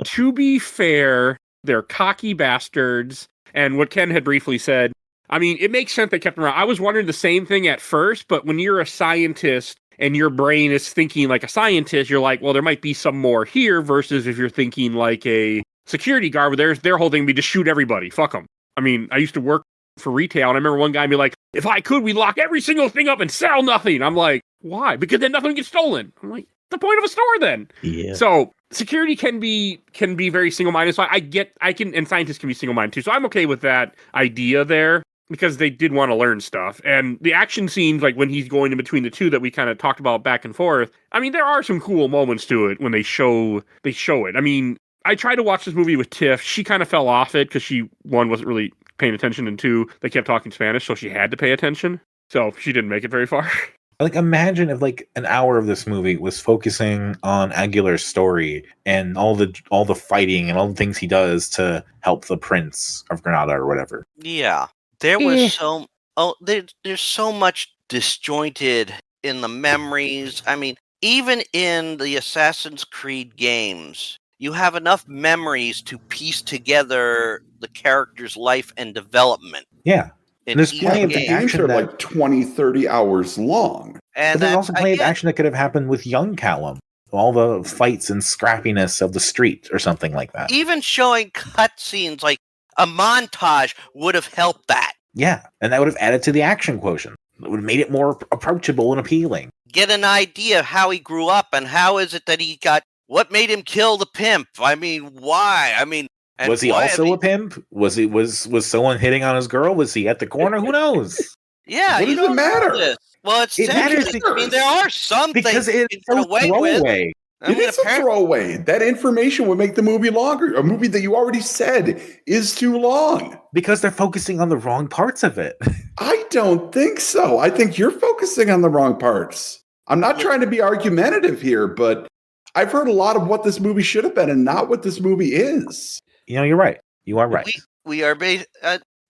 To be fair, they're cocky bastards, and what Ken had briefly said, I mean, it makes sense they kept them around. I was wondering the same thing at first, but when you're a scientist and your brain is thinking like a scientist, you're like, well, there might be some more here, versus if you're thinking like a security guard, where their whole thing would be to shoot everybody. Fuck them. I mean, I used to work for retail, and I remember one guy be like, if I could, we'd lock every single thing up and sell nothing. I'm like, why? Because then nothing gets stolen. I'm like, the point of a store then. Yeah. So security can be very single-minded. So and scientists can be single-minded too. So I'm okay with that idea there, because they did want to learn stuff. And the action scenes, like when he's going in between the two that we kind of talked about back and forth, I mean, there are some cool moments to it when they show it. I mean, I tried to watch this movie with Tiff. She kind of fell off it because she, one, wasn't really paying attention, and two, they kept talking Spanish, so she had to pay attention. So she didn't make it very far. Like, imagine if like an hour of this movie was focusing on Aguilar's story and all the fighting and all the things he does to help the Prince of Granada or whatever. Yeah, there was there's so much disjointed in the memories. I mean, even in the Assassin's Creed games, you have enough memories to piece together the character's life and development. Yeah. In There's each plenty of The game. games action are that- like 20, 30 hours long. And But there's that's, also plenty of again, action that could have happened with young Callum. All the fights and scrappiness of the street or something like that. even showing cutscenes, like a montage, would have helped that. Yeah. And that would have added to the action quotient. It would have made it more approachable and appealing. Get an idea of how he grew up and how is it that he got. What made him kill the pimp? I mean, why? I mean, and Was he why- also a pimp? Was someone hitting on his girl? Was he at the corner? Who knows? Yeah, What you does it don't know matter? this. Well, it's It matters centuries. I mean, there are some Because things you it's can so get away with. throwaway. I It mean, is a apparently, throwaway. That information would make the movie longer. A movie that you already said is too long. Because they're focusing on the wrong parts of it. I don't think so. I think you're focusing on the wrong parts. I'm not trying to be argumentative here, but I've heard a lot of what this movie should have been and not what this movie is. You know, you're right. You are right. we are based.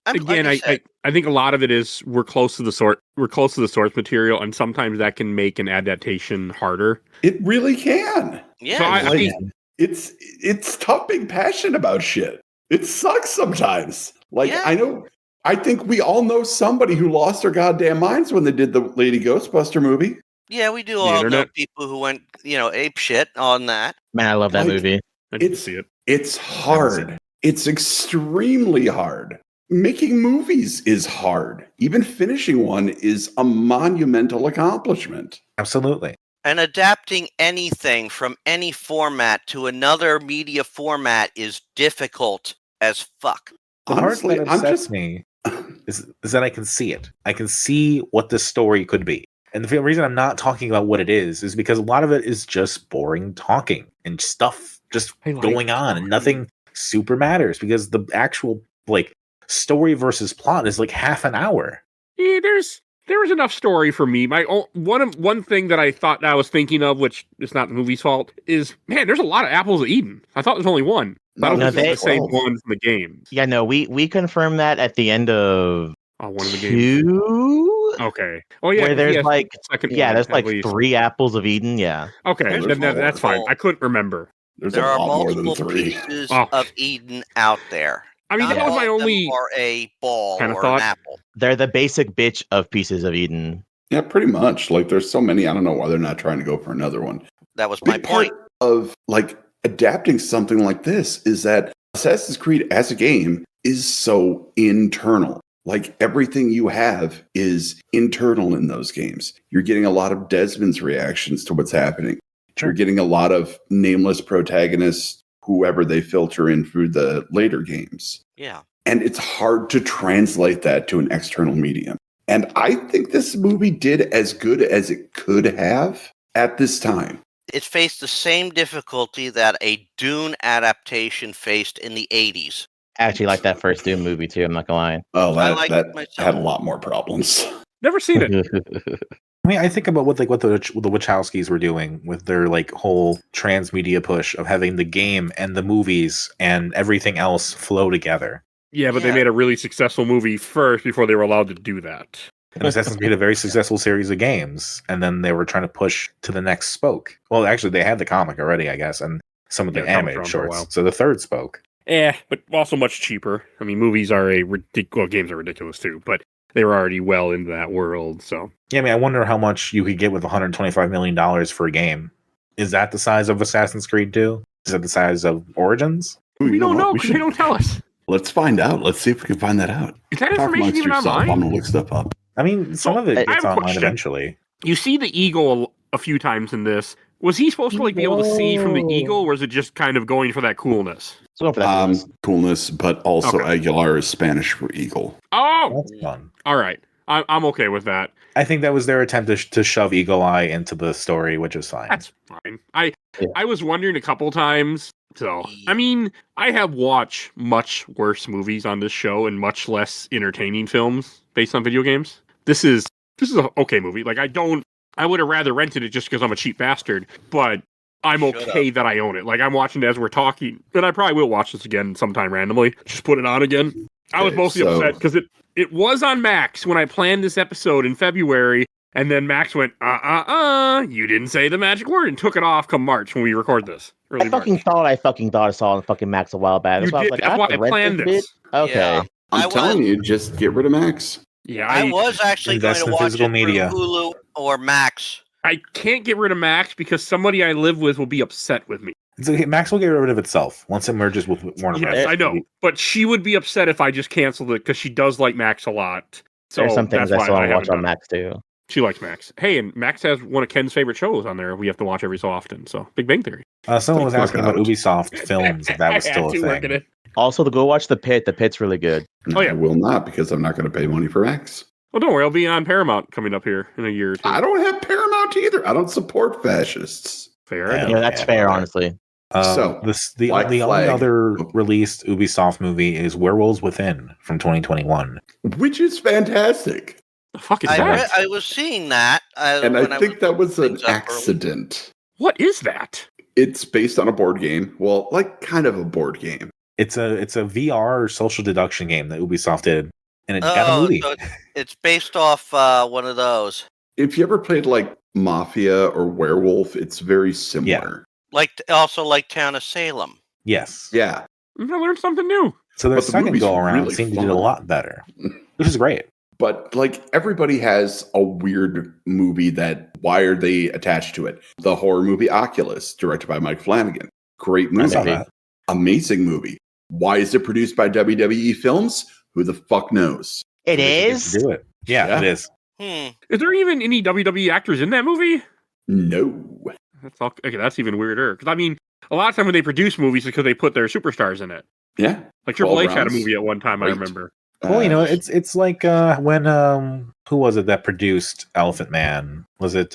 Again, I think a lot of it is we're close to the source material, and sometimes that can make an adaptation harder. It really can. yeah, So I Like, mean, it's tough being passionate about shit. It sucks sometimes. Like, Yeah. I think we all know somebody who lost their goddamn minds when they did the Lady Ghostbuster movie. yeah, we do all know internet. people who went, ape shit on that. Man, I love that Like- movie. I need to it's- see it. It's hard. It's extremely hard. Making movies is hard. Even finishing one is a monumental accomplishment. Absolutely. And adapting anything from any format to another media format is difficult as fuck. The Honestly, part that I'm upsets just me is that I can see it. I can see what this story could be. And the reason I'm not talking about what it is because a lot of it is just boring talking and stuff just I like going on and nothing super matters because the actual like story versus plot is like half an hour. Yeah, there was enough story for me. One thing that I thought I was thinking of, which is not the movie's fault, is man, there's a lot of apples of Eden. I thought there's only one. I thought it was the same ones in the games. Yeah, no, we confirmed that at the end of one of the games. 2. Okay. Oh yeah, where there's like there's like least 3 apples of Eden. Yeah. Okay, then that's fine. I couldn't remember. There are multiple pieces of Eden out there. I mean, that was my only or a ball kind of or thought. an apple. They're the basic bitch of pieces of Eden. Yeah, pretty much. Like, there's so many. I don't know why they're not trying to go for another one. That was my point. Part of like adapting something like this is that Assassin's Creed as a game is so internal. Like everything you have is internal in those games. You're getting a lot of Desmond's reactions to what's happening. Sure. You're getting a lot of nameless protagonists, whoever they filter in through the later games. Yeah. And it's hard to translate that to an external medium. And I think this movie did as good as it could have at this time. It faced the same difficulty that a Dune adaptation faced in the 80s. I actually like that first Dune movie too, I'm not gonna lie. Oh, that had a lot more problems. Never seen it. I mean, I think about what the Wachowskis were doing with their like whole transmedia push of having the game and the movies and everything else flow together. Yeah, but they made a really successful movie first before they were allowed to do that. And Assassin's Creed a very successful series of games, and then they were trying to push to the next spoke. Well, actually, they had the comic already, I guess, and some of the animated shorts. So the third spoke. But also much cheaper. I mean, movies are games are ridiculous too, but they were already well into that world. So yeah, I mean, I wonder how much you could get with $125 million for a game. Is that the size of Assassin's Creed 2? Is that the size of Origins? We don't know because they don't tell us. Let's find out. Let's see if we can find that out. Is that information even online? I'm gonna look stuff up. I mean, some of it gets online eventually. You see the eagle a few times in this. Was he supposed to like be able to see from the eagle, or was it just kind of going for that coolness? Coolness, but also Aguilar is Spanish for eagle. Oh, that's fun. All right, I'm okay with that. I think that was their attempt to shove Eagle Eye into the story, which is fine. That's fine. I was wondering a couple times. So, I mean, I have watched much worse movies on this show and much less entertaining films based on video games. This is an okay movie. Like, I would have rather rented it just because I'm a cheap bastard, but I'm okay that I own it. Like, I'm watching it as we're talking, and I probably will watch this again sometime randomly. Just put it on again. I was mostly upset because it was on Max when I planned this episode in February, and then Max went, you didn't say the magic word, and took it off come March when we record this. I fucking thought I saw on fucking Max a while back. That's why I planned this. Okay. Yeah. I'm telling you, just get rid of Max. Yeah, I was actually going to watch it through Hulu or Max. I can't get rid of Max because somebody I live with will be upset with me. Max will get rid of itself once it merges with Warner Bros. Yes, I know, but she would be upset if I just canceled it because she does like Max a lot. So there's some things I still want to watch on Max too. She likes Max. Hey, and Max has one of Ken's favorite shows on there we have to watch every so often. So Big Bang Theory. Someone was asking about Ubisoft films, if that was still a thing. Also, to go watch The Pit. The Pit's really good. No, I will not because I'm not going to pay money for Max. Well, don't worry. I'll be on Paramount coming up here in a year or two. I don't have Paramount either. I don't support fascists. Fair. Yeah, that's fair, honestly. So the only other released Ubisoft movie is Werewolves Within from 2021, which is fantastic. The fuck is that? I was seeing that, and I think that was an accident. What is that? It's based on a board game. Well, like kind of a board game. It's a VR social deduction game that Ubisoft did, and it got a movie. So it's based off one of those. If you ever played like Mafia or Werewolf, it's very similar. Yeah. Like Town of Salem. Yes. Yeah. I learned something new. So their second go around seemed to do a lot better, which is great. But like everybody has a weird movie why are they attached to it? The horror movie Oculus, directed by Mike Flanagan. Great movie. Amazing movie. Why is it produced by WWE Films? Who the fuck knows? It is? Do it. Yeah, it is. Is there even any WWE actors in that movie? No. That's even weirder. Because I mean, a lot of time when they produce movies, it's because they put their superstars in it. Yeah. Like Triple H had a movie at one time, I remember. Well, it's like when who was it that produced Elephant Man? Was it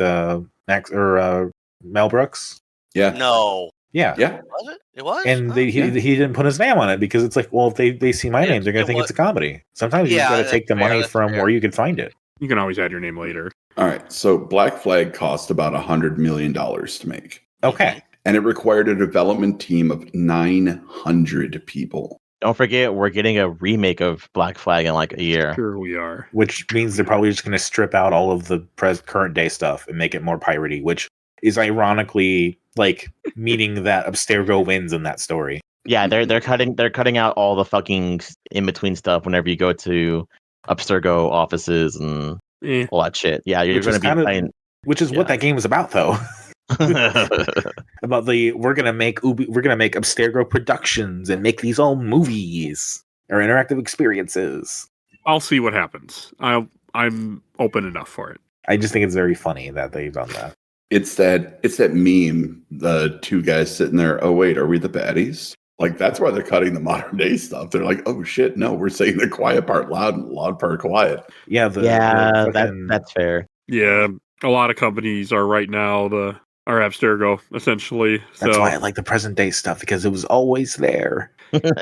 Max or Mel Brooks? Yeah. No. Yeah. Yeah. Was it? It was? And Oh. he didn't put his name on it because it's like, well, if they see my Yeah, name, they're going to think it it's a comedy. Sometimes you just Yeah, got to take the that's fair, money that's from fair. where you can find it. You can always add your name later. All right. So Black Flag cost about $100 million to make. Okay. And it required a development team of 900 people. Don't forget, we're getting a remake of Black Flag in like a year. Sure we are. Which means they're probably just going to strip out all of the current day stuff and make it more piratey, which is ironically like meaning that Abstergo wins in that story. Yeah, they're cutting out all the fucking in between stuff whenever you go to Abstergo offices and all that shit. Yeah, you're going to be playing. Which is what that game is about, though. About we're gonna make Abstergo Productions and make these all movies or interactive experiences. I'll see what happens. I'm open enough for it. I just think it's very funny that they've done that. It's that meme, the two guys sitting there, oh wait, are we the baddies? Like that's why they're cutting the modern day stuff. They're like, oh shit, no, we're saying the quiet part loud and loud part quiet. Yeah, that's fair. Yeah, a lot of companies are right now are Abstergo, essentially. That's why I like the present day stuff, because it was always there.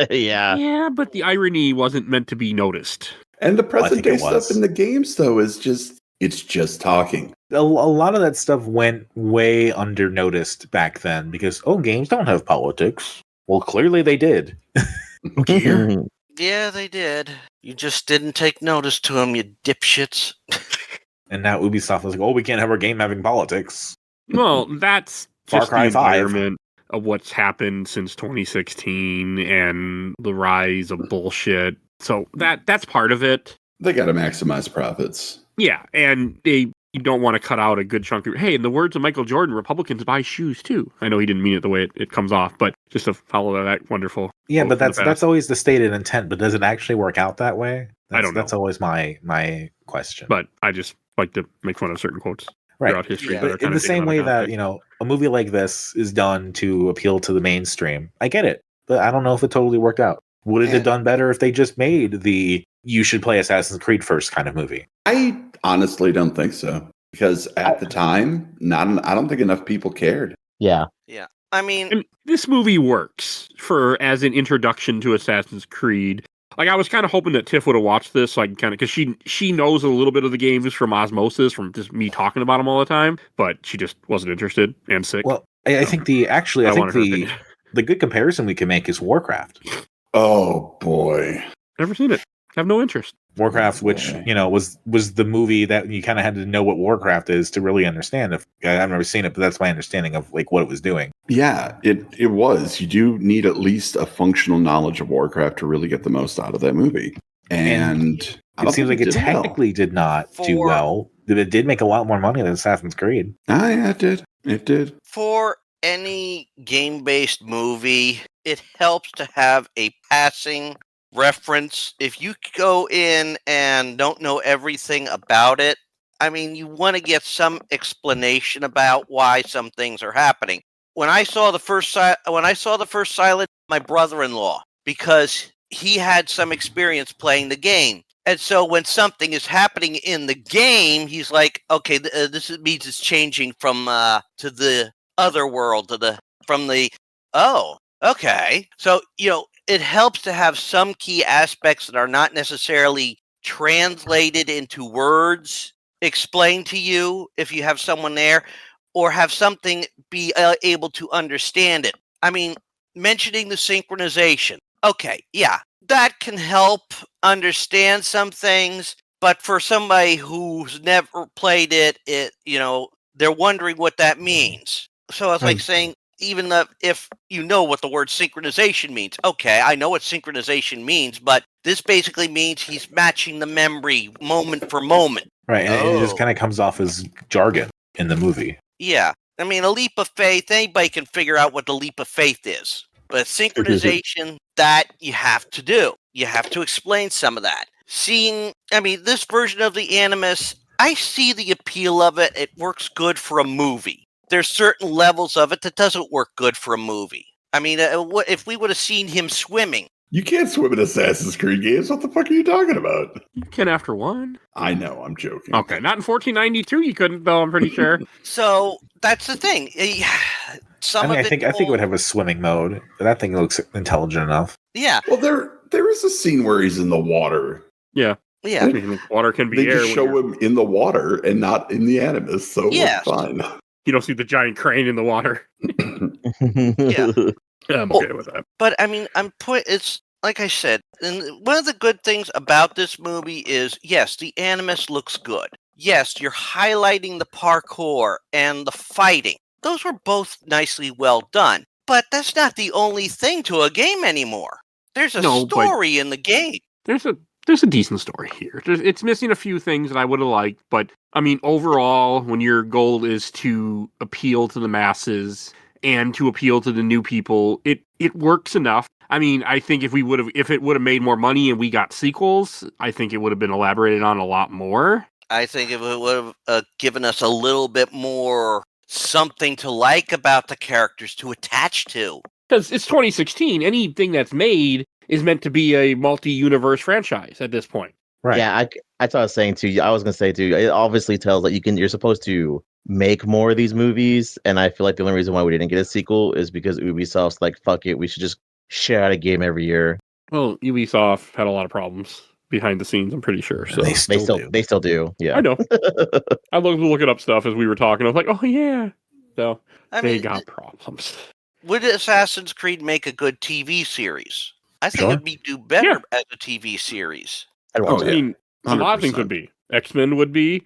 Yeah. Yeah, but the irony wasn't meant to be noticed. And the present day stuff in the games, though, is just talking. A lot of that stuff went way under noticed back then because, games don't have politics. Well, clearly they did. Yeah, they did. You just didn't take notice to them, you dipshits. And now Ubisoft was like, we can't have our game having politics. Well, that's Far just Cry the 5. environment of what's happened since 2016 and the rise of bullshit. So that's part of it. They got to maximize profits. Yeah, and you don't want to cut out a good chunk of... Hey, in the words of Michael Jordan, Republicans buy shoes too. I know he didn't mean it the way it comes off, but just to follow that wonderful... Yeah, but that's always the stated intent, but does it actually work out that way? I don't know. That's always my question. But I just like to make fun of certain quotes throughout history. Yeah. That are In the same way that, a movie like this is done to appeal to the mainstream. I get it, but I don't know if it totally worked out. Would it have done better if they just made the you should play Assassin's Creed first kind of movie? I honestly don't think so. Because at the time, I don't think enough people cared. Yeah. Yeah. I mean... And this movie works as an introduction to Assassin's Creed. Like, I was kind of hoping that Tiff would have watched this, like, kind of, because she knows a little bit of the games from osmosis, from just me talking about them all the time, but she just wasn't interested and sick. Well, I think the good comparison we can make is Warcraft. Oh, boy. Never seen it. Have no interest. Warcraft, which, was the movie that you kind of had to know what Warcraft is to really understand. I've never seen it, but that's my understanding of like what it was doing. Yeah, it was. You do need at least a functional knowledge of Warcraft to really get the most out of that movie. And it seems like it technically did not do well. It did make a lot more money than Assassin's Creed. Ah, yeah, it did. It did. For any game-based movie, it helps to have a passing reference. If you go in and don't know everything about it, I mean, you want to get some explanation about why some things are happening. When I saw the first Silent, my brother-in-law, because he had some experience playing the game. And so when something is happening in the game, he's like, okay, this means it's changing from to the other world, okay. So, it helps to have some key aspects that are not necessarily translated into words explained to you if you have someone there, or have something be able to understand it. I mean, mentioning the synchronization. Okay, yeah, that can help understand some things, but for somebody who's never played it, they're wondering what that means. So it's like saying, even if you know what the word synchronization means. Okay, I know what synchronization means, but this basically means he's matching the memory moment for moment. Right, and it just kind of comes off as jargon in the movie. Yeah, I mean, a leap of faith, anybody can figure out what the leap of faith is. But synchronization, that you have to do. You have to explain some of that. This version of the Animus, I see the appeal of it. It works good for a movie. There's certain levels of it that doesn't work good for a movie. I mean, if we would have seen him swimming. You can't swim in Assassin's Creed games. What the fuck are you talking about? You can after one. I know, I'm joking. Okay, not in 1492 you couldn't, though, I'm pretty sure. So, that's the thing. some I of think it would have a swimming mode. That thing looks intelligent enough. Yeah. Well, there is a scene where he's in the water. Yeah. Yeah. I mean, water can be They air. just show him in the water and not in the Animus, so Yes. it's fine. You don't see the giant crane in the water. Yeah. I'm okay with that. But I mean, it's like I said, and one of the good things about this movie is, yes, the Animus looks good. Yes, you're highlighting the parkour and the fighting. Those were both nicely well done. But that's not the only thing to a game anymore. There's a story in the game. There's a decent story here. It's missing a few things that I would have liked, but I mean, overall, when your goal is to appeal to the masses and to appeal to the new people, it works enough. I mean, I think if it would have made more money and we got sequels, I think it would have been elaborated on a lot more. I think it would have given us a little bit more something to like about the characters to attach to. Because it's 2016. Anything that's made is meant to be a multi-universe franchise at this point. Right. Yeah, that's what I was saying too. I was gonna say too. It obviously tells that you're supposed to make more of these movies, and I feel like the only reason why we didn't get a sequel is because Ubisoft's like, fuck it, we should just share out a game every year. Well, Ubisoft had a lot of problems behind the scenes, I'm pretty sure. So They still do. Yeah, I know. I looking up stuff as we were talking. I was like, oh yeah. So they got problems. Would Assassin's Creed make a good TV series? I think Sure. it'd do better as a TV series. I mean, a lot of things 100%. would be. X-Men would be.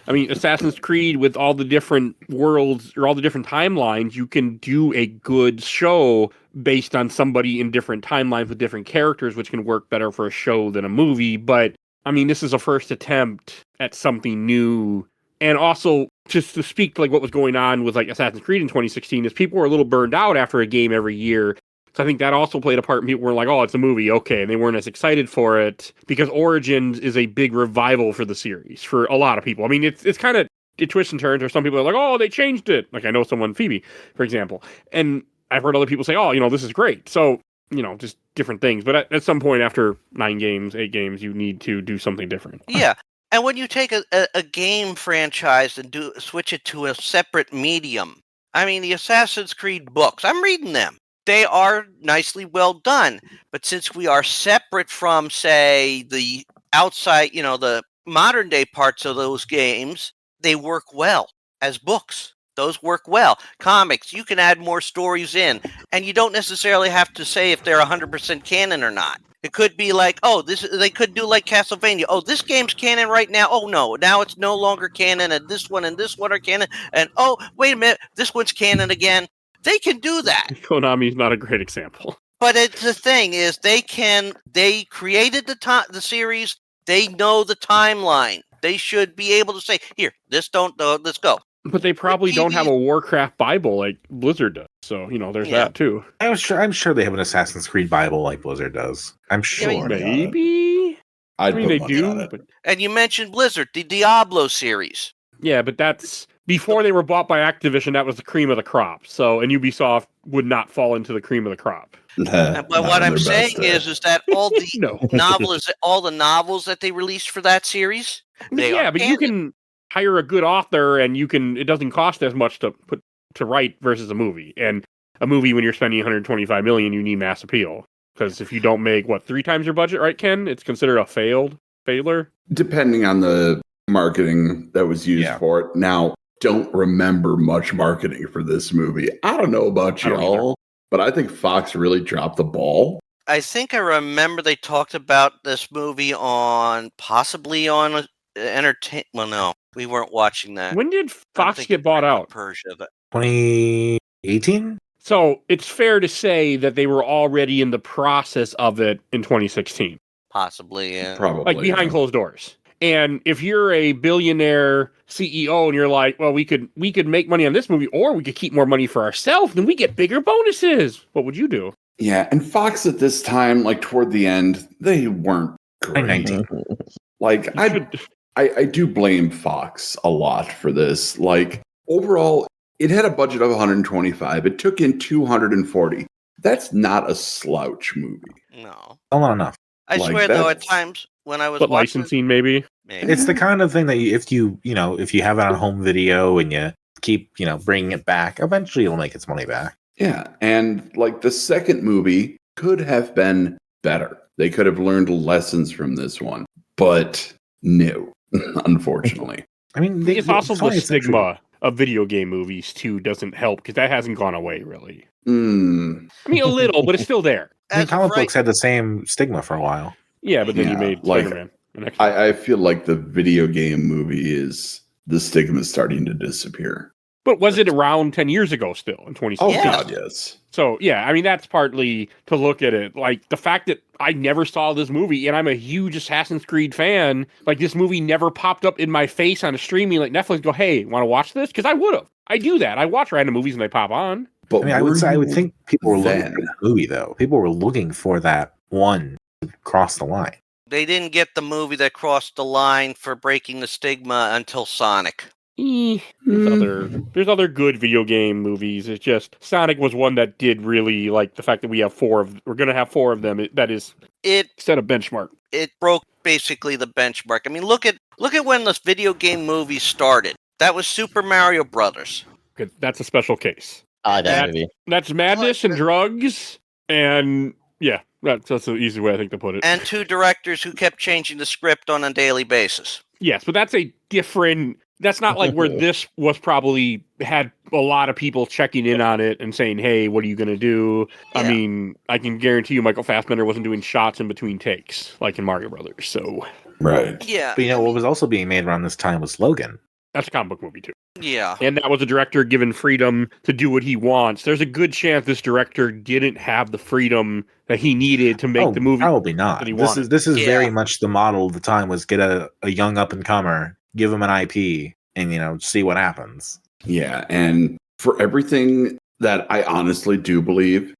I mean, Assassin's Creed with all the different worlds or all the different timelines, you can do a good show based on somebody in different timelines with different characters, which can work better for a show than a movie. But, I mean, this is a first attempt at something new. And also, just to speak to like what was going on with like Assassin's Creed in 2016, is people were a little burned out after a game every year. So I think that also played a part. People were like, oh, it's a movie. Okay. And they weren't as excited for it because Origins is a big revival for the series for a lot of people. I mean, it's kind of, it twists and turns, or some people are like, oh, they changed it. Like I know someone, Phoebe, for example. And I've heard other people say, oh, this is great. So, just different things. But at some point after 8 games, you need to do something different. Yeah. And when you take a game franchise and switch it to a separate medium, I mean, the Assassin's Creed books, I'm reading them. They are nicely well done. But since we are separate from, say, the outside, the modern day parts of those games, they work well as books. Those work well. Comics, you can add more stories in. And you don't necessarily have to say if they're 100% canon or not. It could be like, they could do like Castlevania. Oh, this game's canon right now. Oh, no, now it's no longer canon, and this one are canon. And, oh, wait a minute, this one's canon again. They can do that. Konami's not a great example. But the thing is, they created the series. They know the timeline. They should be able to say, here, let's go. But they probably don't have a Warcraft Bible like Blizzard does. So, there's that too. I'm sure they have an Assassin's Creed Bible like Blizzard does. I'm sure. Maybe. I mean, they do. But... And you mentioned Blizzard, the Diablo series. Yeah, but that's before they were bought by Activision. That was the cream of the crop. So, and Ubisoft would not fall into the cream of the crop. But what I'm saying is that all the all the novels that they released for that series. But you can hire a good author, and it doesn't cost as much to write versus a movie. And a movie, when you're spending $125 million, you need mass appeal. Because if you don't make 3 times your budget, right, Ken? It's considered a failure. Depending on the marketing that was used for it. Now, don't remember much marketing for this movie. I don't know about y'all, but I think Fox really dropped the ball. I think I remember they talked about this movie possibly on entertainment. Well, no, we weren't watching that. When did Fox get bought out? Persia. 2018? So it's fair to say that they were already in the process of it in 2016. Possibly, yeah. Probably. Like behind closed doors. And if you're a billionaire CEO and you're like, well, we could make money on this movie, or we could keep more money for ourselves, then we get bigger bonuses. What would you do? Yeah, and Fox at this time, like toward the end, they weren't great. Like I do blame Fox a lot for this. Like overall, it had a budget of 125. It took in 240. That's not a slouch movie. No. Not enough. I swear though, at times when I was watching licensing maybe. It's the kind of thing that if you have it on home video and you keep, bringing it back. Eventually it'll make its money back. Yeah, and like the second movie could have been better. They could have learned lessons from this one, but no, unfortunately. I mean, It's also the it's actually- stigma of video game movies too doesn't help because that hasn't gone away really. Mm, I mean, a little, but it's still there. I mean, As of comic right- books had the same stigma for a while. Yeah, but then you Yeah, made like, Spider-Man. and X-Men. I feel like the video game movie is the stigma is starting to disappear. But was it around 10 years ago still in 2016? Oh, Yeah. God, yes. So, yeah, I mean, that's partly to look at it. Like, the fact that I never saw this movie, and I'm a huge Assassin's Creed fan, like, this movie never popped up in my face on a streaming, like, Netflix go, hey, want to watch this? Because I would have. I do that. I watch random movies when they pop on. But I mean, I would think people were looking then? for that movie, though. People were looking for that one to cross the line. They didn't get the movie that crossed the line for breaking the stigma until Sonic. There's other good video game movies. It's just Sonic was one that did really, like, the fact that we're going to have 4 of them. That is It set a benchmark. it broke basically the benchmark. I mean, look at when the video game movie started. That was Super Mario Brothers. Good. That's a special case. That movie. That's madness and drugs, and yeah, that's an easy way I think to put it. And 2 directors who kept changing the script on a daily basis. Yes, but that's a different. That's not like where this was probably had a lot of people checking in on it and saying, "Hey, what are you going to do?" I Yeah. mean, I can guarantee you, Michael Fassbender wasn't doing shots in between takes like in Mario Brothers. So Right. Yeah. But what was also being made around this time was Logan. that's a comic book movie too. Yeah. And that was a director given freedom to do what he wants. There's a good chance this director didn't have the freedom that he needed to make the movie. Probably not. that he This wanted. is Yeah. very much the model of the time was get a young up and comer, give him an IP, and see what happens. Yeah, and for everything that I honestly do believe,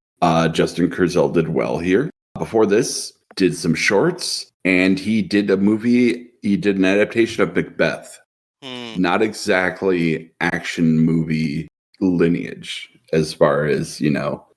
Justin Kurzel did well here. Before this, did some shorts, and he did a movie. He did an adaptation of Macbeth. Not exactly action movie lineage as far as,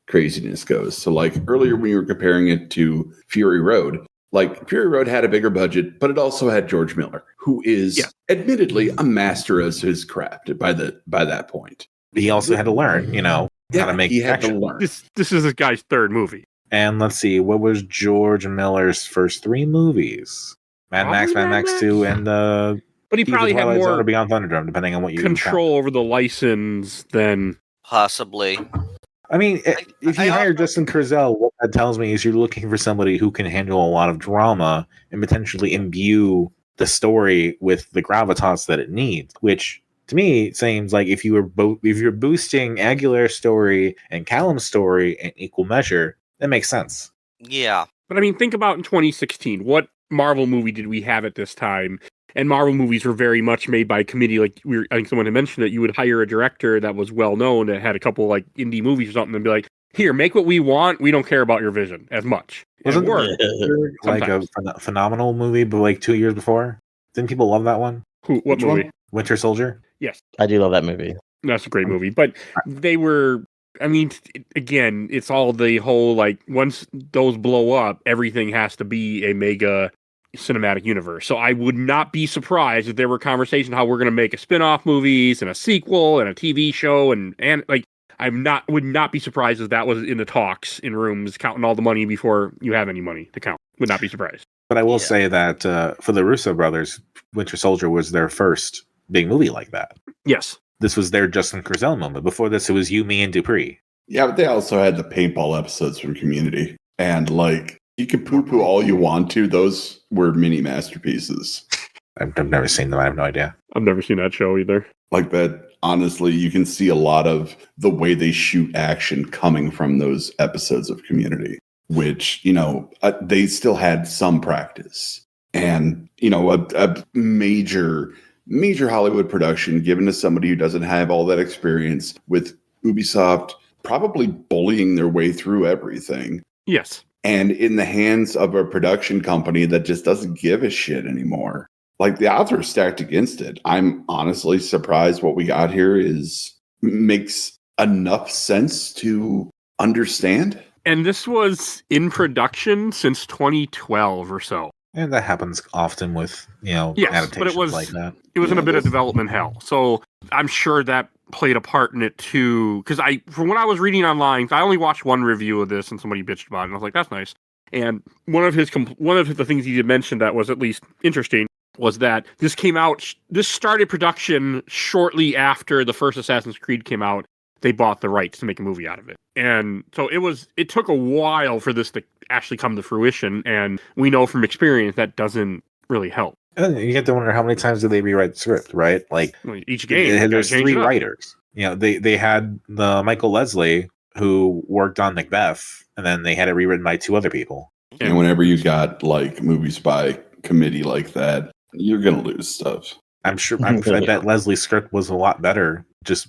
craziness goes. So like earlier when you were comparing it to Fury Road, like Fury Road had a bigger budget, but it also had George Miller, who is admittedly a master of his craft by that point. He also had to learn, how to make he had action. to learn. This is this guy's 3rd movie. And let's see, what was George Miller's first 3 movies? Mad Max, Probably Mad Max 2, and But he probably had Twilight Zone more or Beyond Thunderdome, depending on what you control over the license than. Possibly. I mean, if you hire Justin Kurzel, what that tells me is you're looking for somebody who can handle a lot of drama and potentially imbue the story with the gravitas that it needs. Which, to me, seems like if you're boosting Aguilar's story and Callum's story in equal measure, that makes sense. Yeah. But I mean, think about in 2016, what Marvel movie did we have at this time? And Marvel movies were very much made by committee. Like I think someone had mentioned that you would hire a director that was well known that had a couple like indie movies or something, and be like, "Here, make what we want. We don't care about your vision as much." Wasn't it worked. like a phenomenal movie, but like 2 years before? Didn't people love that one? What Which movie? one? Winter Soldier? Yes, I do love that movie. that's a great movie. But they were. I mean, again, it's all the whole like once those blow up, everything has to be a mega cinematic universe. So I would not be surprised if there were conversations how we're going to make a spin-off movies and a sequel and a TV show and like would not be surprised if that was in the talks in rooms counting all the money before you have any money to count. Would not be surprised. But I will say that for the Russo brothers, Winter Soldier was their first big movie like that. Yes. This was their Justin Kurzel moment. Before this, it was You, Me, and Dupree. Yeah, but they also had the paintball episodes from Community. And like, you can poo-poo all you want to. Those were mini masterpieces. I've never seen them. I have no idea. I've never seen that show either. Like that, honestly, you can see a lot of the way they shoot action coming from those episodes of Community, which, they still had some practice. And, a major Hollywood production given to somebody who doesn't have all that experience with Ubisoft probably bullying their way through everything. Yes. And in the hands of a production company that just doesn't give a shit anymore. Like the odds are stacked against it. I'm honestly surprised what we got here makes enough sense to understand. And this was in production since 2012 or so. And that happens often with, Yes, adaptations but it was like that. it was in a bit of this- development hell. So I'm sure that played a part in it too. Because from what I was reading online, I only watched one review of this, and somebody bitched about it, and I was like, that's nice. And one of the things he did mention that was at least interesting was that this came out. This started production shortly after the first Assassin's Creed came out. They bought the rights to make a movie out of it, and so it took a while for this to actually come to fruition. And we know from experience that doesn't really help. And you have to wonder how many times did they rewrite the script, right? Like Each game, there's three writers. They had the Michael Leslie who worked on Macbeth, and then they had it rewritten by two other people. And whenever you got like movies by committee like that, you're gonna lose stuff. I'm sure. I bet Leslie's script was a lot better, just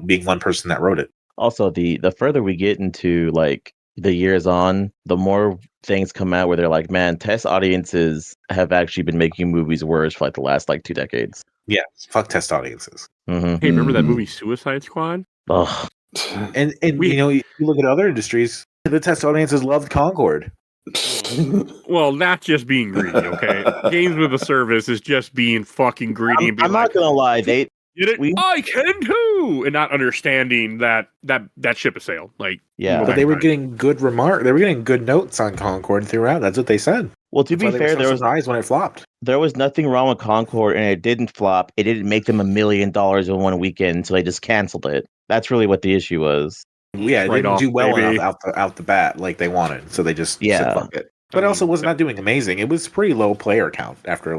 being one person that wrote it. Also, the further we get into like the years on, the more things come out where they're like, man, test audiences have actually been making movies worse for like the last like 2 decades. Yeah, fuck test audiences. Mm-hmm. Hey, remember that movie Suicide Squad? Ugh. And you look at other industries, the test audiences loved Concord. Well, not just being greedy, okay? Games with a service is just being fucking greedy and being I'm not gonna lie, they get it? I can too, and not understanding that ship has sailed. Like, yeah, But they were getting good They were getting good notes on Concord throughout. That's what they said. Well, to be fair, there was surprised when it flopped. There was nothing wrong with Concord, and it didn't flop. It didn't make them $1 million in one weekend, so they just canceled it. That's really what the issue was. Yeah, it Right didn't off, do well baby. enough out the bat like they wanted, so they just said fuck it. But I also mean, was not doing amazing. It was pretty low player count after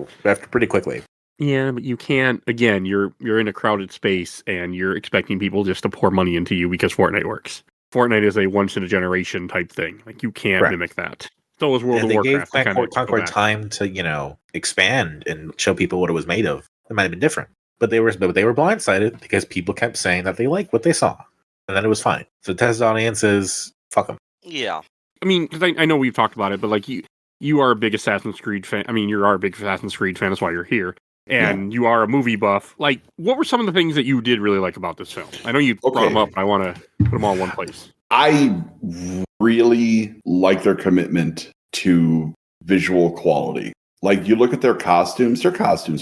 pretty quickly. Yeah, but you can't. Again, you're in a crowded space, and you're expecting people just to pour money into you because Fortnite works. Fortnite is a once in a generation type thing. Like, you can't Correct. mimic that. So is World And of they Warcraft. gave Concord time to expand and show people what it was made of. It might have been different, but they were blindsided because people kept saying that they liked what they saw, and then it was fine. So test audiences, fuck them. Yeah. I mean, 'cause I know we've talked about it, but like you are a big Assassin's Creed fan. I mean, you are a big Assassin's Creed fan. That's why you're here. And you are a movie buff. Like, what were some of the things that you did really like about this film? I know you brought them up, but I want to put them all in one place. I really like their commitment to visual quality. Like, you look at their costumes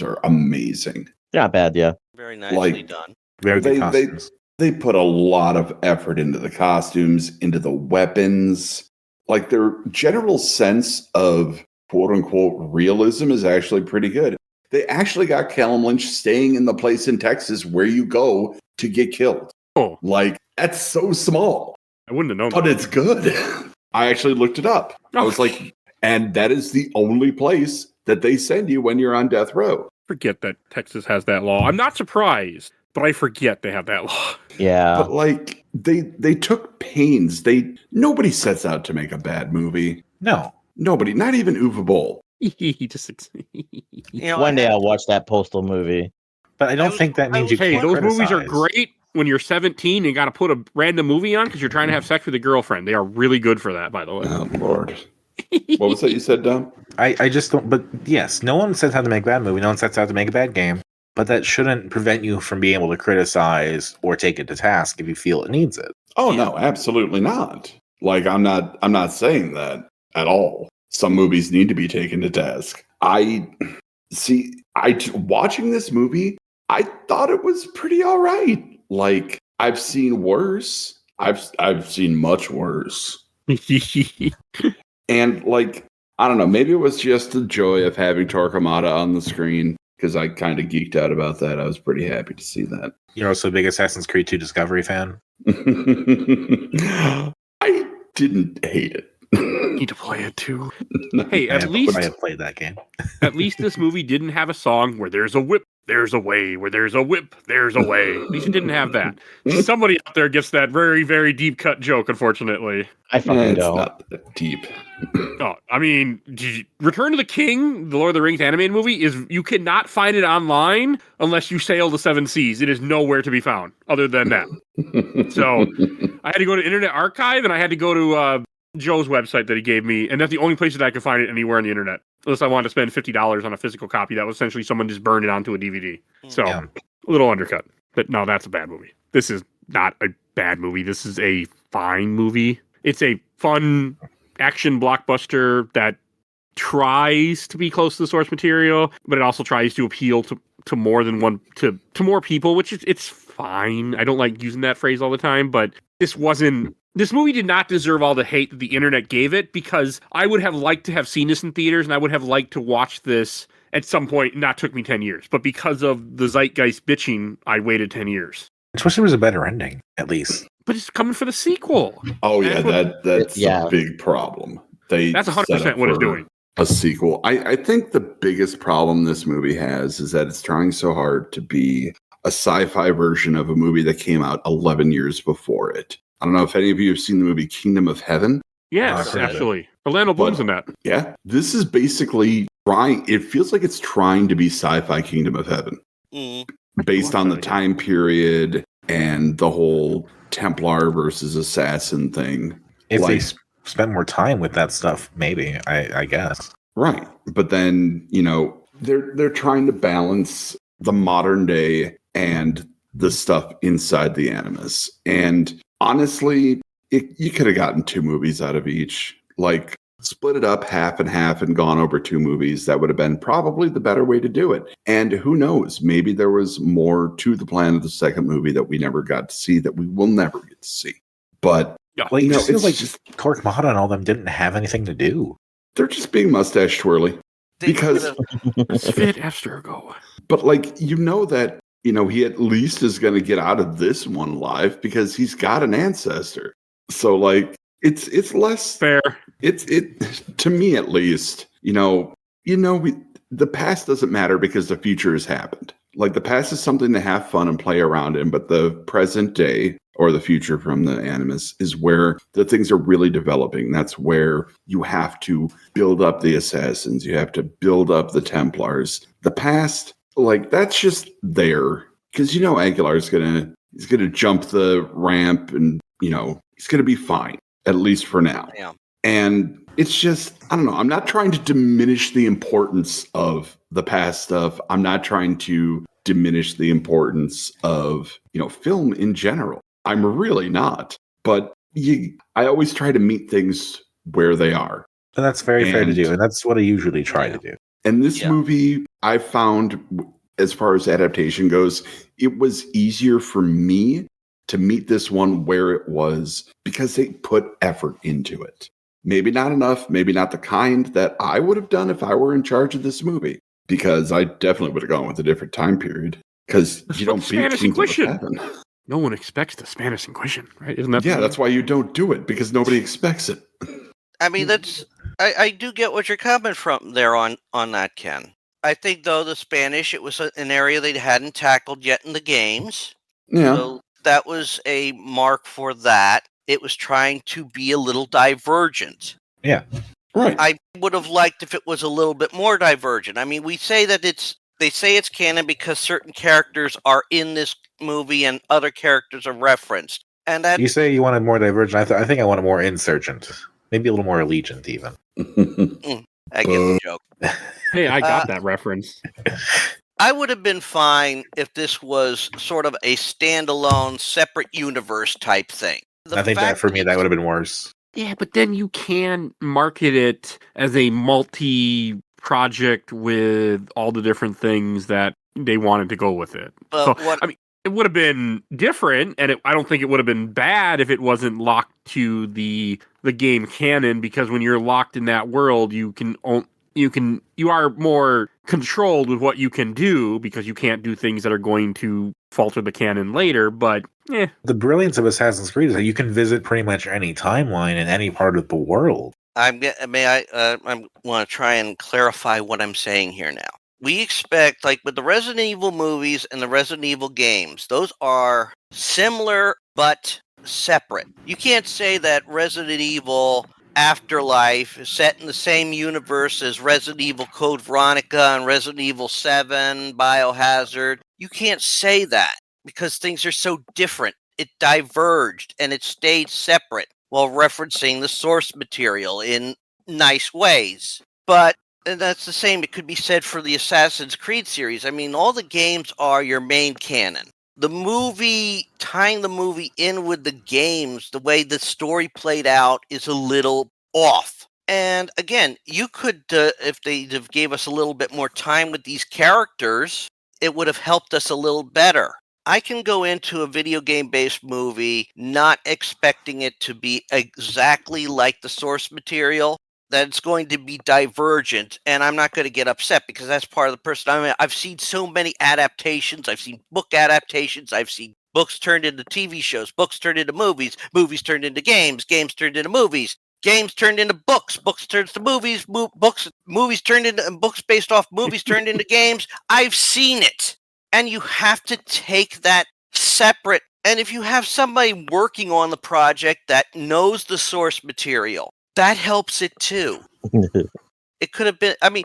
are amazing. Not bad, yeah. Very nicely Like, done. Very good costumes. They put a lot of effort into the costumes, into the weapons. Like, their general sense of quote unquote realism is actually pretty good. They actually got Callum Lynch staying in the place in Texas where you go to get killed. Oh, Like, that's so small, I wouldn't have known but that. it's good. I actually looked it up. I was like, and that is the only place that they send you when you're on death row. Forget that Texas has that law. I'm not surprised, but I forget they have that law. Yeah. But like, they took pains. Nobody sets out to make a bad movie. No. Nobody, not even Uwe Boll. He just One day I'll watch that Postal movie. But I don't think that means you Hey, can't those movies are criticize. great when you're 17 and you got to put a random movie on because you're trying to have sex with a girlfriend. They are really good for that, by the way. Oh, Lord. What was that you said, Dom? I just don't. But yes, no one sets out to make a bad movie. No one sets out to make a bad game. But that shouldn't prevent you from being able to criticize or take it to task if you feel it needs it. Oh, no, absolutely not. Like, I'm not saying that at all. Some movies need to be taken to task. Watching this movie, I thought it was pretty all right. Like, I've seen worse. I've seen much worse. And like, I don't know, maybe it was just the joy of having Torquemada on the screen because I kind of geeked out about that. I was pretty happy to see that. You're also a big Assassin's Creed 2 Discovery fan. I didn't hate it. Need to play it too. Hey, I at least have played that game. at least this movie didn't have a song where there's a whip, there's a way, where there's a whip, there's a way. At least it didn't have that. Somebody out there gets that very, very deep cut joke, unfortunately. I fucking It's don't. not that deep. Oh, I mean, Return to the King, the Lord of the Rings animated movie, is you cannot find it online unless you sail the seven seas. It is nowhere to be found other than that. So I had to go to Internet Archive and I had to go to Joe's website that he gave me, and that's the only place that I could find it anywhere on the internet. Unless I wanted to spend $50 on a physical copy, that was essentially someone just burned it onto a DVD. So Yeah. a little undercut. But no, that's a bad movie. This is not a bad movie. This is a fine movie. It's a fun action blockbuster that tries to be close to the source material, but it also tries to appeal to more than one to more people, which is it's fine. I don't like using that phrase all the time, but this movie did not deserve all the hate that the internet gave it, because I would have liked to have seen this in theaters, and I would have liked to watch this at some point. Not took me 10 years, but because of the zeitgeist bitching, I waited 10 years. I wish there was a better ending, at least. But it's coming for the sequel. Oh yeah, that's a big problem. That's 100% what it's doing. A sequel. I think the biggest problem this movie has is that it's trying so hard to be a sci-fi version of a movie that came out 11 years before it. I don't know if any of you have seen the movie Kingdom of Heaven. Yes, absolutely. Orlando Bloom's in that. Yeah, this is basically trying. It feels like it's trying to be sci-fi Kingdom of Heaven, based on the time period and the whole Templar versus assassin thing. If they spend more time with that stuff, maybe, I guess. Right. But then, they're trying to balance the modern day and the stuff inside the Animus. And honestly, you could have gotten 2 movies out of each. Like, split it up half and half and gone over 2 movies. That would have been probably the better way to do it. And who knows? Maybe there was more to the plan of the second movie that we never got to see, that we will never get to see. But it just feels like Torquemada and all them didn't have anything to do. They're just being mustache twirly. Because Fit Abstergo. But that, he at least is going to get out of this one alive because he's got an ancestor. So it's less fair. It to me at least, the past doesn't matter because the future has happened. Like, the past is something to have fun and play around in, but the present day, or the future from the Animus, is where the things are really developing. That's where you have to build up the assassins. You have to build up the Templars. The past, that's just there. Because, Aguilar's he's gonna jump the ramp and, he's gonna be fine, at least for now. Yeah. And it's just, I don't know. I'm not trying to diminish the importance of the past stuff. I'm not trying to diminish the importance of, film in general. I'm really not. But I always try to meet things where they are. And that's very fair to do. And that's what I usually try to do. And this movie, I found, as far as adaptation goes, it was easier for me to meet this one where it was because they put effort into it. Maybe not enough, maybe not the kind that I would have done if I were in charge of this movie, because I definitely would have gone with a different time period. Because you don't beat Spanish Kingdom of Inquisition. Heaven. No one expects the Spanish Inquisition, right? Isn't that? Yeah, that's why you don't do it, because nobody expects it. I mean, I do get what you're coming from there on that, Ken. I think, though, the Spanish, it was an area they hadn't tackled yet in the games. Yeah. So that was a mark for that. It was trying to be a little divergent. Yeah. Right. I would have liked if it was a little bit more divergent. I mean, they say it's canon because certain characters are in this movie and other characters are referenced. And that You say you wanted more divergent. I think I wanted more insurgent. Maybe a little more allegiant, even. I get the joke. Hey, I got that reference. I would have been fine if this was sort of a standalone, separate universe type thing. I think that for me, that would have been worse. Yeah, but then you can market it as a multi-project with all the different things that they wanted to go with it. It would have been different, and I don't think it would have been bad if it wasn't locked to the game canon, because when you're locked in that world, you are more controlled with what you can do, because you can't do things that are going to falter the canon later. But the brilliance of Assassin's Creed is that you can visit pretty much any timeline in any part of the world. I want to try and clarify what I'm saying here now. We expect, like with the Resident Evil movies and the Resident Evil games, those are similar but separate. You can't say that Resident Evil Afterlife is set in the same universe as Resident Evil Code Veronica and Resident Evil 7, Biohazard. You can't say that because things are so different. It diverged and it stayed separate while referencing the source material in nice ways. And that's the same. It could be said for the Assassin's Creed series. I mean, all the games are your main canon. The movie, tying the movie in with the games, the way the story played out is a little off. And again, you could, if they have gave us a little bit more time with these characters, it would have helped us a little better. I can go into a video game-based movie not expecting it to be exactly like the source material, that it's going to be divergent, and I'm not going to get upset because that's part of the person. I mean, I've seen so many adaptations. I've seen book adaptations. I've seen books turned into TV shows, books turned into movies, movies turned into games, games turned into movies, games turned into books, books turned to movies, movies turned into books based off movies turned into games. I've seen it. And you have to take that separate. And if you have somebody working on the project that knows the source material, that helps it too. It could have been, I mean,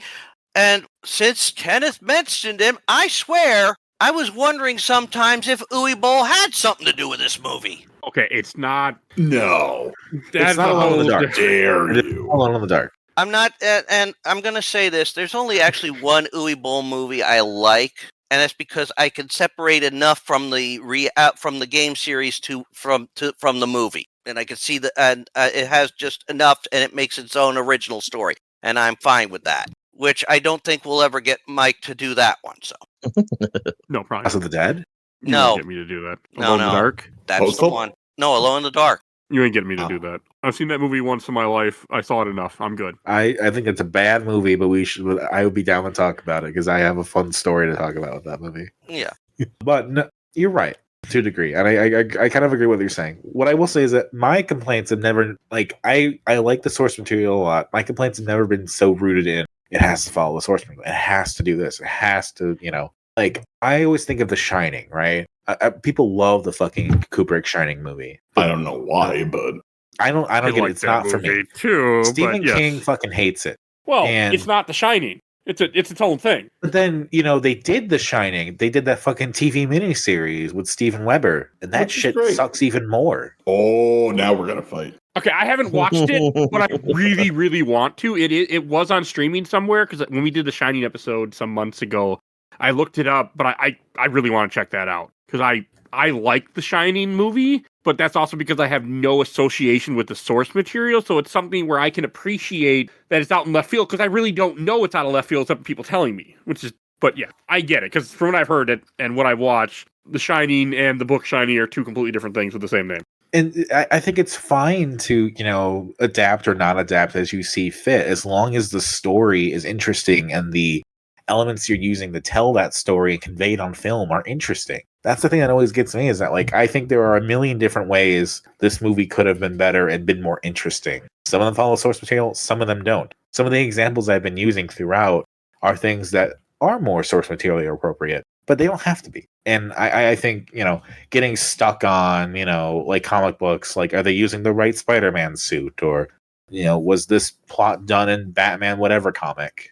and since Kenneth mentioned him, I swear, I was wondering sometimes if Uwe Boll had something to do with this movie. Okay, it's not. No. That's It's not Alone in the Dark. Dare It is you. Alone in the Dark. I'm not, and I'm going to say this, there's only actually one Uwe Boll movie I like, and that's because I can separate enough from the game series from the movie, and I can see that, and it has just enough, and it makes its own original story, and I'm fine with that. Which I don't think we'll ever get Mike to do that one. So No, probably. House of the Dead? You No. ain't get me to do that. No, Alone in no. the Dark? that's Postal? the one. No, Alone in the Dark. You ain't getting me to do that. I've seen that movie once in my life. I saw it enough. I'm good. I think it's a bad movie, but I would be down to talk about it because I have a fun story to talk about with that movie. Yeah. But no, you're right to a degree, and I kind of agree with what you're saying. What I will say is that my complaints have never I like the source material a lot. My complaints have never been so rooted in it has to follow the source material. It has to do this. It has to, I always think of The Shining, right? People love the fucking Kubrick Shining movie. I don't know why, but I don't get it. It's not for me. Too, Stephen but yes. King fucking hates it. Well, and- it's not The Shining. It's its own thing. But then, they did The Shining. They did that fucking TV miniseries with Steven Weber, and that Which is shit great. sucks even more. oh, now we're gonna fight. Okay, I haven't watched it, but I really, really want to. It was on streaming somewhere because when we did the Shining episode some months ago, I looked it up, but I really want to check that out because I like the Shining movie, but that's also because I have no association with the source material, so it's something where I can appreciate that it's out in left field because I really don't know it's out of left field except for people telling me, but yeah, I get it because from what I've heard and what I've watched, the Shining and the book Shining are two completely different things with the same name. And I think it's fine to, adapt or not adapt as you see fit, as long as the story is interesting and the elements you're using to tell that story and convey it on film are interesting. That's the thing that always gets me is that, I think there are a million different ways this movie could have been better and been more interesting. Some of them follow source material, some of them don't. Some of the examples I've been using throughout are things that are more source material appropriate, but they don't have to be. And I think, getting stuck on, comic books, are they using the right Spider-Man suit? Or, was this plot done in Batman whatever comic?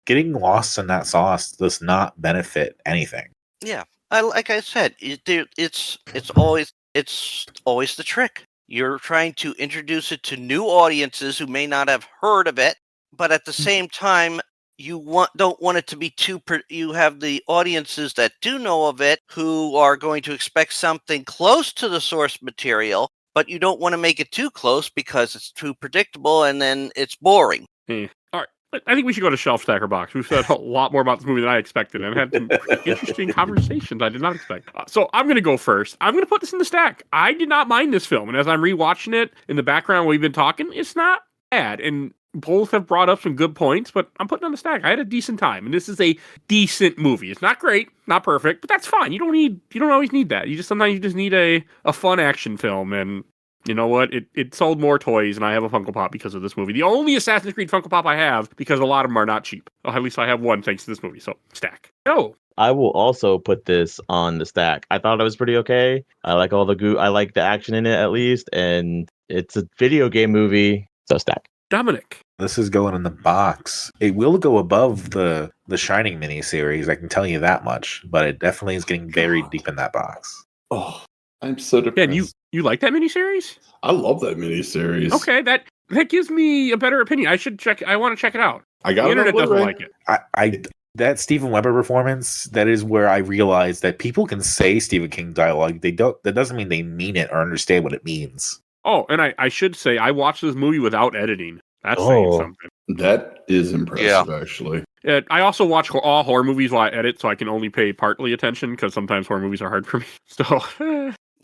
Getting lost in that sauce does not benefit anything. Yeah. Like I said, it's always the trick. You're trying to introduce it to new audiences who may not have heard of it, but at the same time, you don't want it to be too. You have the audiences that do know of it who are going to expect something close to the source material, but you don't want to make it too close because it's too predictable and then it's boring. All right. I think we should go to Shelf Stacker Box. We've said a lot more about this movie than I expected and had some pretty interesting conversations I did not expect. So I'm going to go first. I'm going to put this in the stack. I did not mind this film. And as I'm rewatching it in the background while we've been talking, it's not bad. And both have brought up some good points, but I'm putting it on the stack. I had a decent time. And this is a decent movie. It's not great, not perfect, but that's fine. You don't always need that. Sometimes you just need a fun action film. And you know what? It sold more toys, and I have a Funko Pop because of this movie. The only Assassin's Creed Funko Pop I have, because a lot of them are not cheap. Well, at least I have one thanks to this movie. So, stack. Go. I will also put this on the stack. I thought it was pretty okay. I like all the I like the action in it at least, and it's a video game movie, so stack. Dominic. This is going in the box. It will go above the Shining miniseries, I can tell you that much, but it definitely is getting very deep in that box. Oh, I'm so depressed. Yeah, and you like that miniseries? I love that miniseries. Okay, that gives me a better opinion. I want to check it out. I got The it on internet doesn't Blu-ray. like it. I that Steven Weber performance, that is where I realized that people can say Stephen King dialogue. That doesn't mean they mean it or understand what it means. Oh, and I should say, I watched this movie without editing. That's saying something. That is impressive, actually. I also watch all horror movies while I edit, so I can only pay partly attention because sometimes horror movies are hard for me. So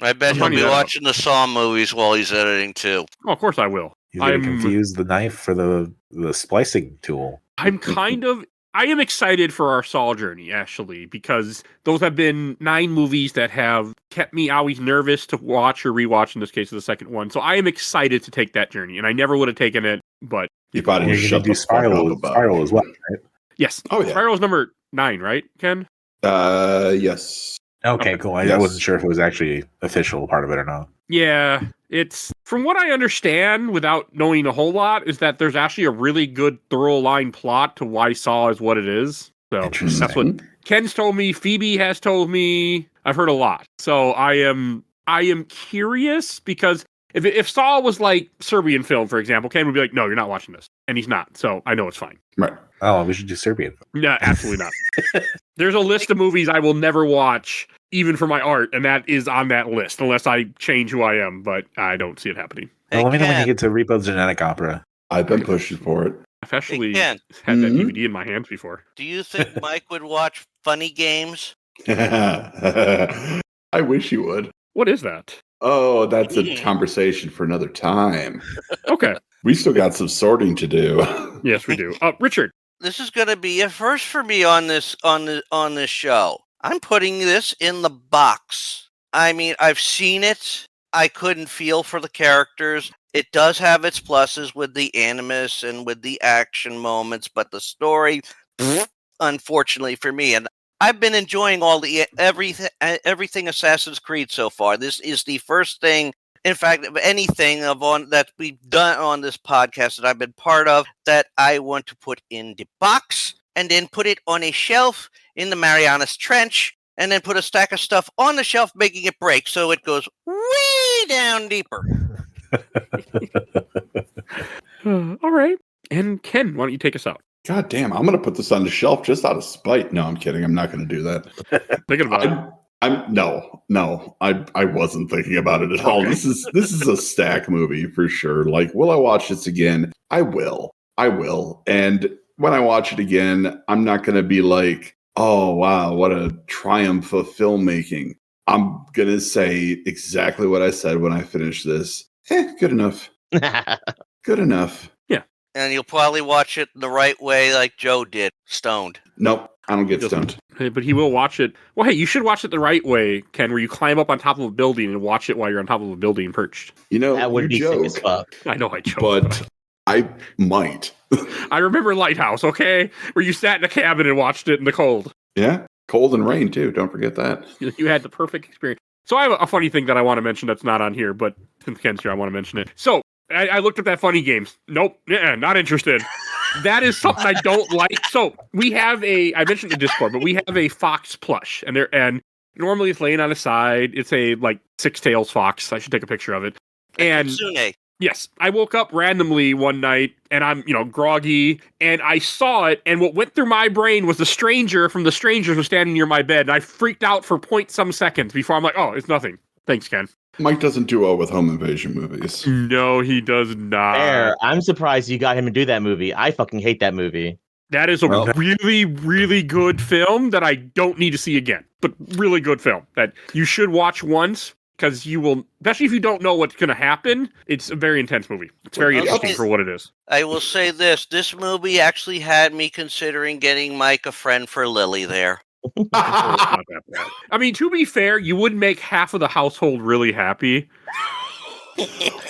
I bet he'll be watching the Saw movies while he's editing too. Oh, of course I will. He's going to confuse the knife for the splicing tool. I am excited for our Saw journey, actually, because those have been 9 movies that have kept me always nervous to watch or rewatch, in this case of the second one. So I am excited to take that journey, and I never would have taken it, but... You probably shut the Spiral as well, right? Yes. Oh, yeah. Spiral's number 9, right, Ken? Yes. Okay, cool. I wasn't sure if it was actually official part of it or not. Yeah, it's... From what I understand, without knowing a whole lot, is that there's actually a really good thorough line plot to why Saw is what it is. So that's what Ken's told me, Phoebe has told me. I've heard a lot. So I am curious, because if Saw was like Serbian film, for example, Ken would be like, no, you're not watching this. And he's not. So I know it's fine. Right. Oh, we should do Serbian film. No, absolutely not. There's a list of movies I will never watch, even for my art, and that is on that list, unless I change who I am, but I don't see it happening. Well, let me know when you get to Repo's Genetic Opera. I've been pushing for it. I've actually had that DVD in my hands before. Do you think Mike would watch Funny Games? I wish you would. What is that? Oh, that's a conversation for another time. Okay. We still got some sorting to do. Yes, we do. Richard. This is going to be a first for me on this show. I'm putting this in the box. I mean, I've seen it. I couldn't feel for the characters. It does have its pluses with the animus and with the action moments, but the story, unfortunately for me, and I've been enjoying everything Assassin's Creed so far. This is the first thing, in fact, of anything that we've done on this podcast that I've been part of, that I want to put in the box and then put it on a shelf in the Marianas Trench, and then put a stack of stuff on the shelf, making it break so it goes way down deeper. All right. And Ken, why don't you take us out? God damn, I'm going to put this on the shelf just out of spite. No, I'm kidding. I'm not going to do that. Thinking about it. No, I wasn't thinking about it at all. Okay. This is a stack movie for sure. Like, will I watch this again? I will. And when I watch it again, I'm not going to be like, oh, wow, what a triumph of filmmaking. I'm going to say exactly what I said when I finish this. Good enough. Good enough. Yeah. And you'll probably watch it the right way like Joe did, stoned. Nope, I don't get stoned. But he will watch it. Well, hey, you should watch it the right way, Ken, where you climb up on top of a building and watch it while you're on top of a building perched. You know, That would be sick as fuck. I know I joke. But I might. I remember Lighthouse, okay? Where you sat in a cabin and watched it in the cold. Yeah, cold and rain, too. Don't forget that. You had the perfect experience. So I have a funny thing that I want to mention that's not on here, but since Ken's here, I want to mention it. So I looked at that Funny Games. Nope, not interested. That is something I don't like. So we have I mentioned the Discord, but we have a fox plush, and normally it's laying on its side. It's a like 6-tails fox. I should take a picture of it. And Sune. yes, I woke up randomly one night and I'm, groggy, and I saw it, and what went through my brain was the stranger from The Strangers was standing near my bed, and I freaked out for some seconds before I'm like, oh, it's nothing. Thanks, Ken. Mike doesn't do well with home invasion movies. No, he does not. Fair. I'm surprised you got him to do that movie. I fucking hate that movie. That is a really, really good film that I don't need to see again, but really good film that you should watch once. Because you will, especially if you don't know what's going to happen, it's a very intense movie. It's very interesting for what it is. I will say this movie actually had me considering getting Mike a friend for Lily there. It's not that bad. I mean, to be fair, you would make half of the household really happy.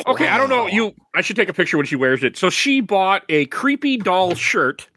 Okay, I don't know. I should take a picture when she wears it. So she bought a creepy doll shirt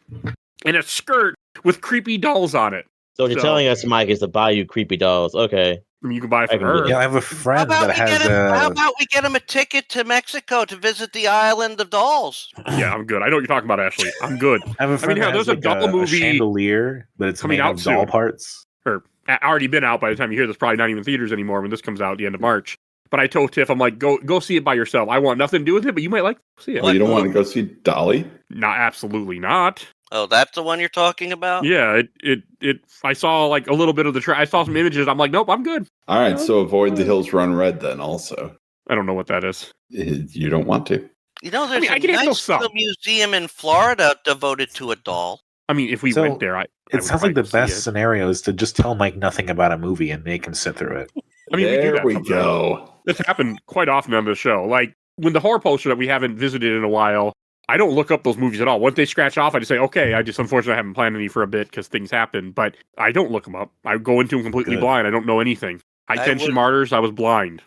and a skirt with creepy dolls on it. So what you're telling us, Mike, is to buy you creepy dolls. Okay. I mean, you can buy it for her. Yeah, I have a friend that has How about we get him a ticket to Mexico to visit the island of dolls? Yeah, I'm good. I know what you're talking about, Ashley. I'm good. I have a friend that there's has a double movie chandelier, but it's coming made out of doll soon. parts. Or already been out by the time you hear this. Probably not even theaters anymore when this comes out at the end of March. But I told Tiff, I'm like, go see it by yourself. I want nothing to do with it, but you might like to see it. Oh, you don't want to go see Dolly? No, absolutely not. Oh, that's the one you're talking about? Yeah, it. I saw like a little bit of I saw some images. I'm like, nope, I'm good. All right, so avoid The Hills Run Red then also. I don't know what that is. You don't want to. You know, there's I a can handle nice some. little museum in Florida devoted to a doll. I mean, if we So, went there, It would sounds like the probably see best it. scenario is to just tell Mike nothing about a movie and make him sit through it. I mean, we do there that we sometimes. go. It's happened quite often on the show. Like, when the horror poster that we haven't visited in a while, I don't look up those movies at all. Once they scratch off, I just say, okay, I just unfortunately haven't planned any for a bit because things happen. But I don't look them up. I go into them completely Good. blind. I don't know anything. High I Tension would- Martyrs, I was blind.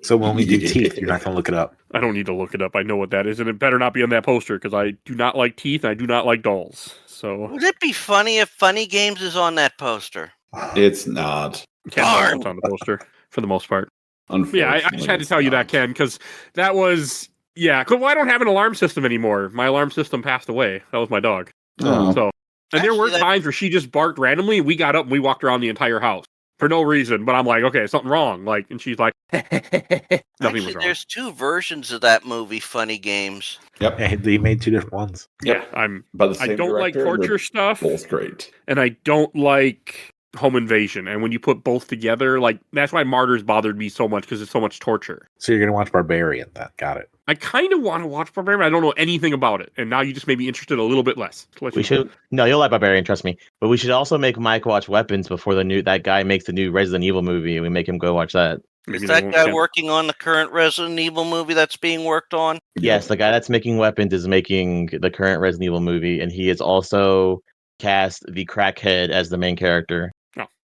So when we do teeth, you're not going to look it up. I don't need to look it up. I know what that is, and it better not be on that poster because I do not like teeth and I do not like dolls. So Would it be funny if Funny Games is on that poster? It's not. Ken knows what's on the poster for the most part. Unfortunately, Yeah, I just had to tell you that, Ken, because that was well, I don't have an alarm system anymore. My alarm system passed away. That was my dog. Oh. So, and there were Actually, times where she just barked randomly. And we got up and we walked around the entire house for no reason. But I'm like, okay, something wrong. Like, and she's like, nothing Actually, was wrong. there's two versions of that movie, Funny Games. Yep. Yeah, they made two different ones. Yeah, By the I same don't like director, and torture they're stuff, both great. and I don't like home invasion. And when you put both together, like that's why Martyrs bothered me so much because it's so much torture. So you're going to watch Barbarian then. Got it. I kind of want to watch Barbarian, but I don't know anything about it. And now you just made me interested a little bit less. To let We you know. should no, you'll like Barbarian, trust me. But we should also make Mike watch Weapons before that guy makes the new Resident Evil movie, and we make him go watch that. Maybe Is they that won't guy count. working on the current Resident Evil movie that's being worked on? Yes, the guy that's making Weapons is making the current Resident Evil movie, and he is also cast the crackhead as the main character.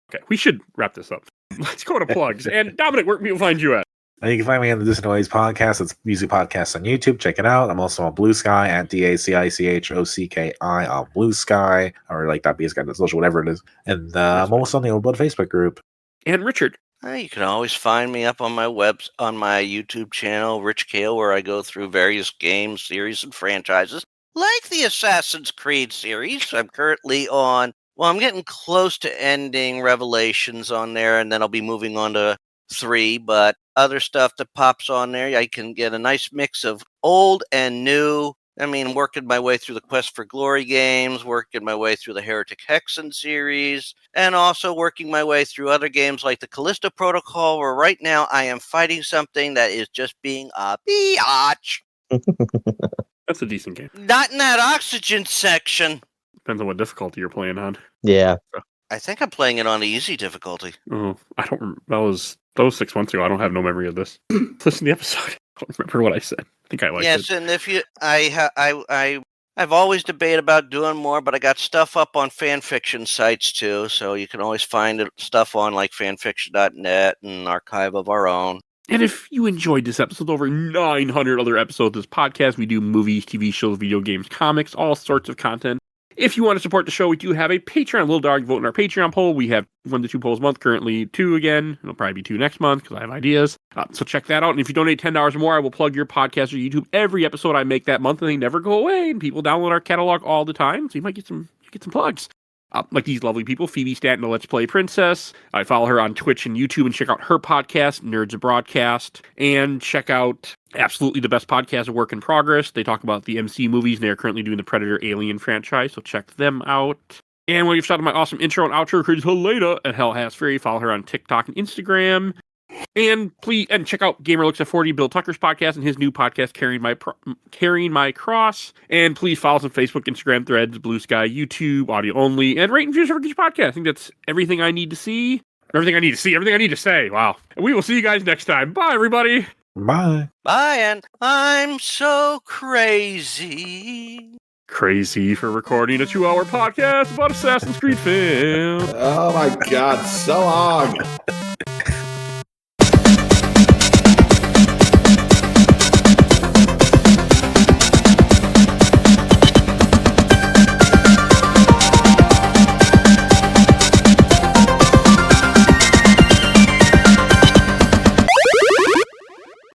Okay, we should wrap this up. Let's go to plugs. And Dominic, where can people find you at? You can find me on the Disanoids podcast. It's music podcast on YouTube. Check it out. I'm also on Blue Sky at DACICHOCKI on Blue Sky, or like .bsky.social, whatever it is. And I'm also on the Old Blood Facebook group. And Richard. You can always find me up on my YouTube channel, Rich Kale, where I go through various games, series, and franchises, like the Assassin's Creed series. I'm currently on. Well, I'm getting close to ending Revelations on there, and then I'll be moving on to 3. But other stuff that pops on there, I can get a nice mix of old and new. I mean, working my way through the Quest for Glory games, working my way through the Heretic Hexen series, and also working my way through other games like the Callisto Protocol, where right now I am fighting something that is just being a biatch. That's a decent game. Not in that oxygen section. Depends on what difficulty you're playing on. Yeah. I think I'm playing it on the easy difficulty. Oh, I don't. That was 6 months ago. I don't have no memory of this. Listen to the episode. I don't remember what I said. I think I liked Yes, it. and if you, I've always debated about doing more, but I got stuff up on fan fiction sites too, so you can always find stuff on like fanfiction.net and Archive of Our Own. And if you enjoyed this episode, over 900 other episodes of this podcast, we do movies, TV shows, video games, comics, all sorts of content. If you want to support the show, we do have a Patreon. Little Dog, vote in our Patreon poll. We have 1 to 2 polls a month, currently 2 again. It'll probably be 2 next month because I have ideas. So check that out. And if you donate $10 or more, I will plug your podcast or YouTube every episode I make that month, and they never go away. And people download our catalog all the time, so you might get some plugs. Like these lovely people, Phoebe Stanton, the Let's Play Princess. I follow her on Twitch and YouTube and check out her podcast, Nerds of Broadcast, and check out absolutely the best podcast, A Work in Progress. They talk about the MC movies, and they're currently doing the Predator Alien franchise, so check them out. And when you've shot my awesome intro and outro, Chris Helena at Hell Has Fury. Follow her on TikTok and Instagram. And please check out Gamer Looks at 40, Bill Tucker's podcast, and his new podcast, Carrying My Cross. And please follow us on Facebook, Instagram, Threads, Blue Sky, YouTube, audio only, and rate and reviews for each podcast. I think that's everything I need to see. Everything I need to say. Wow. And we will see you guys next time. Bye, everybody. Bye. Bye, and I'm so crazy. Crazy for recording a 2-hour podcast about Assassin's Creed film. Oh my god, so long.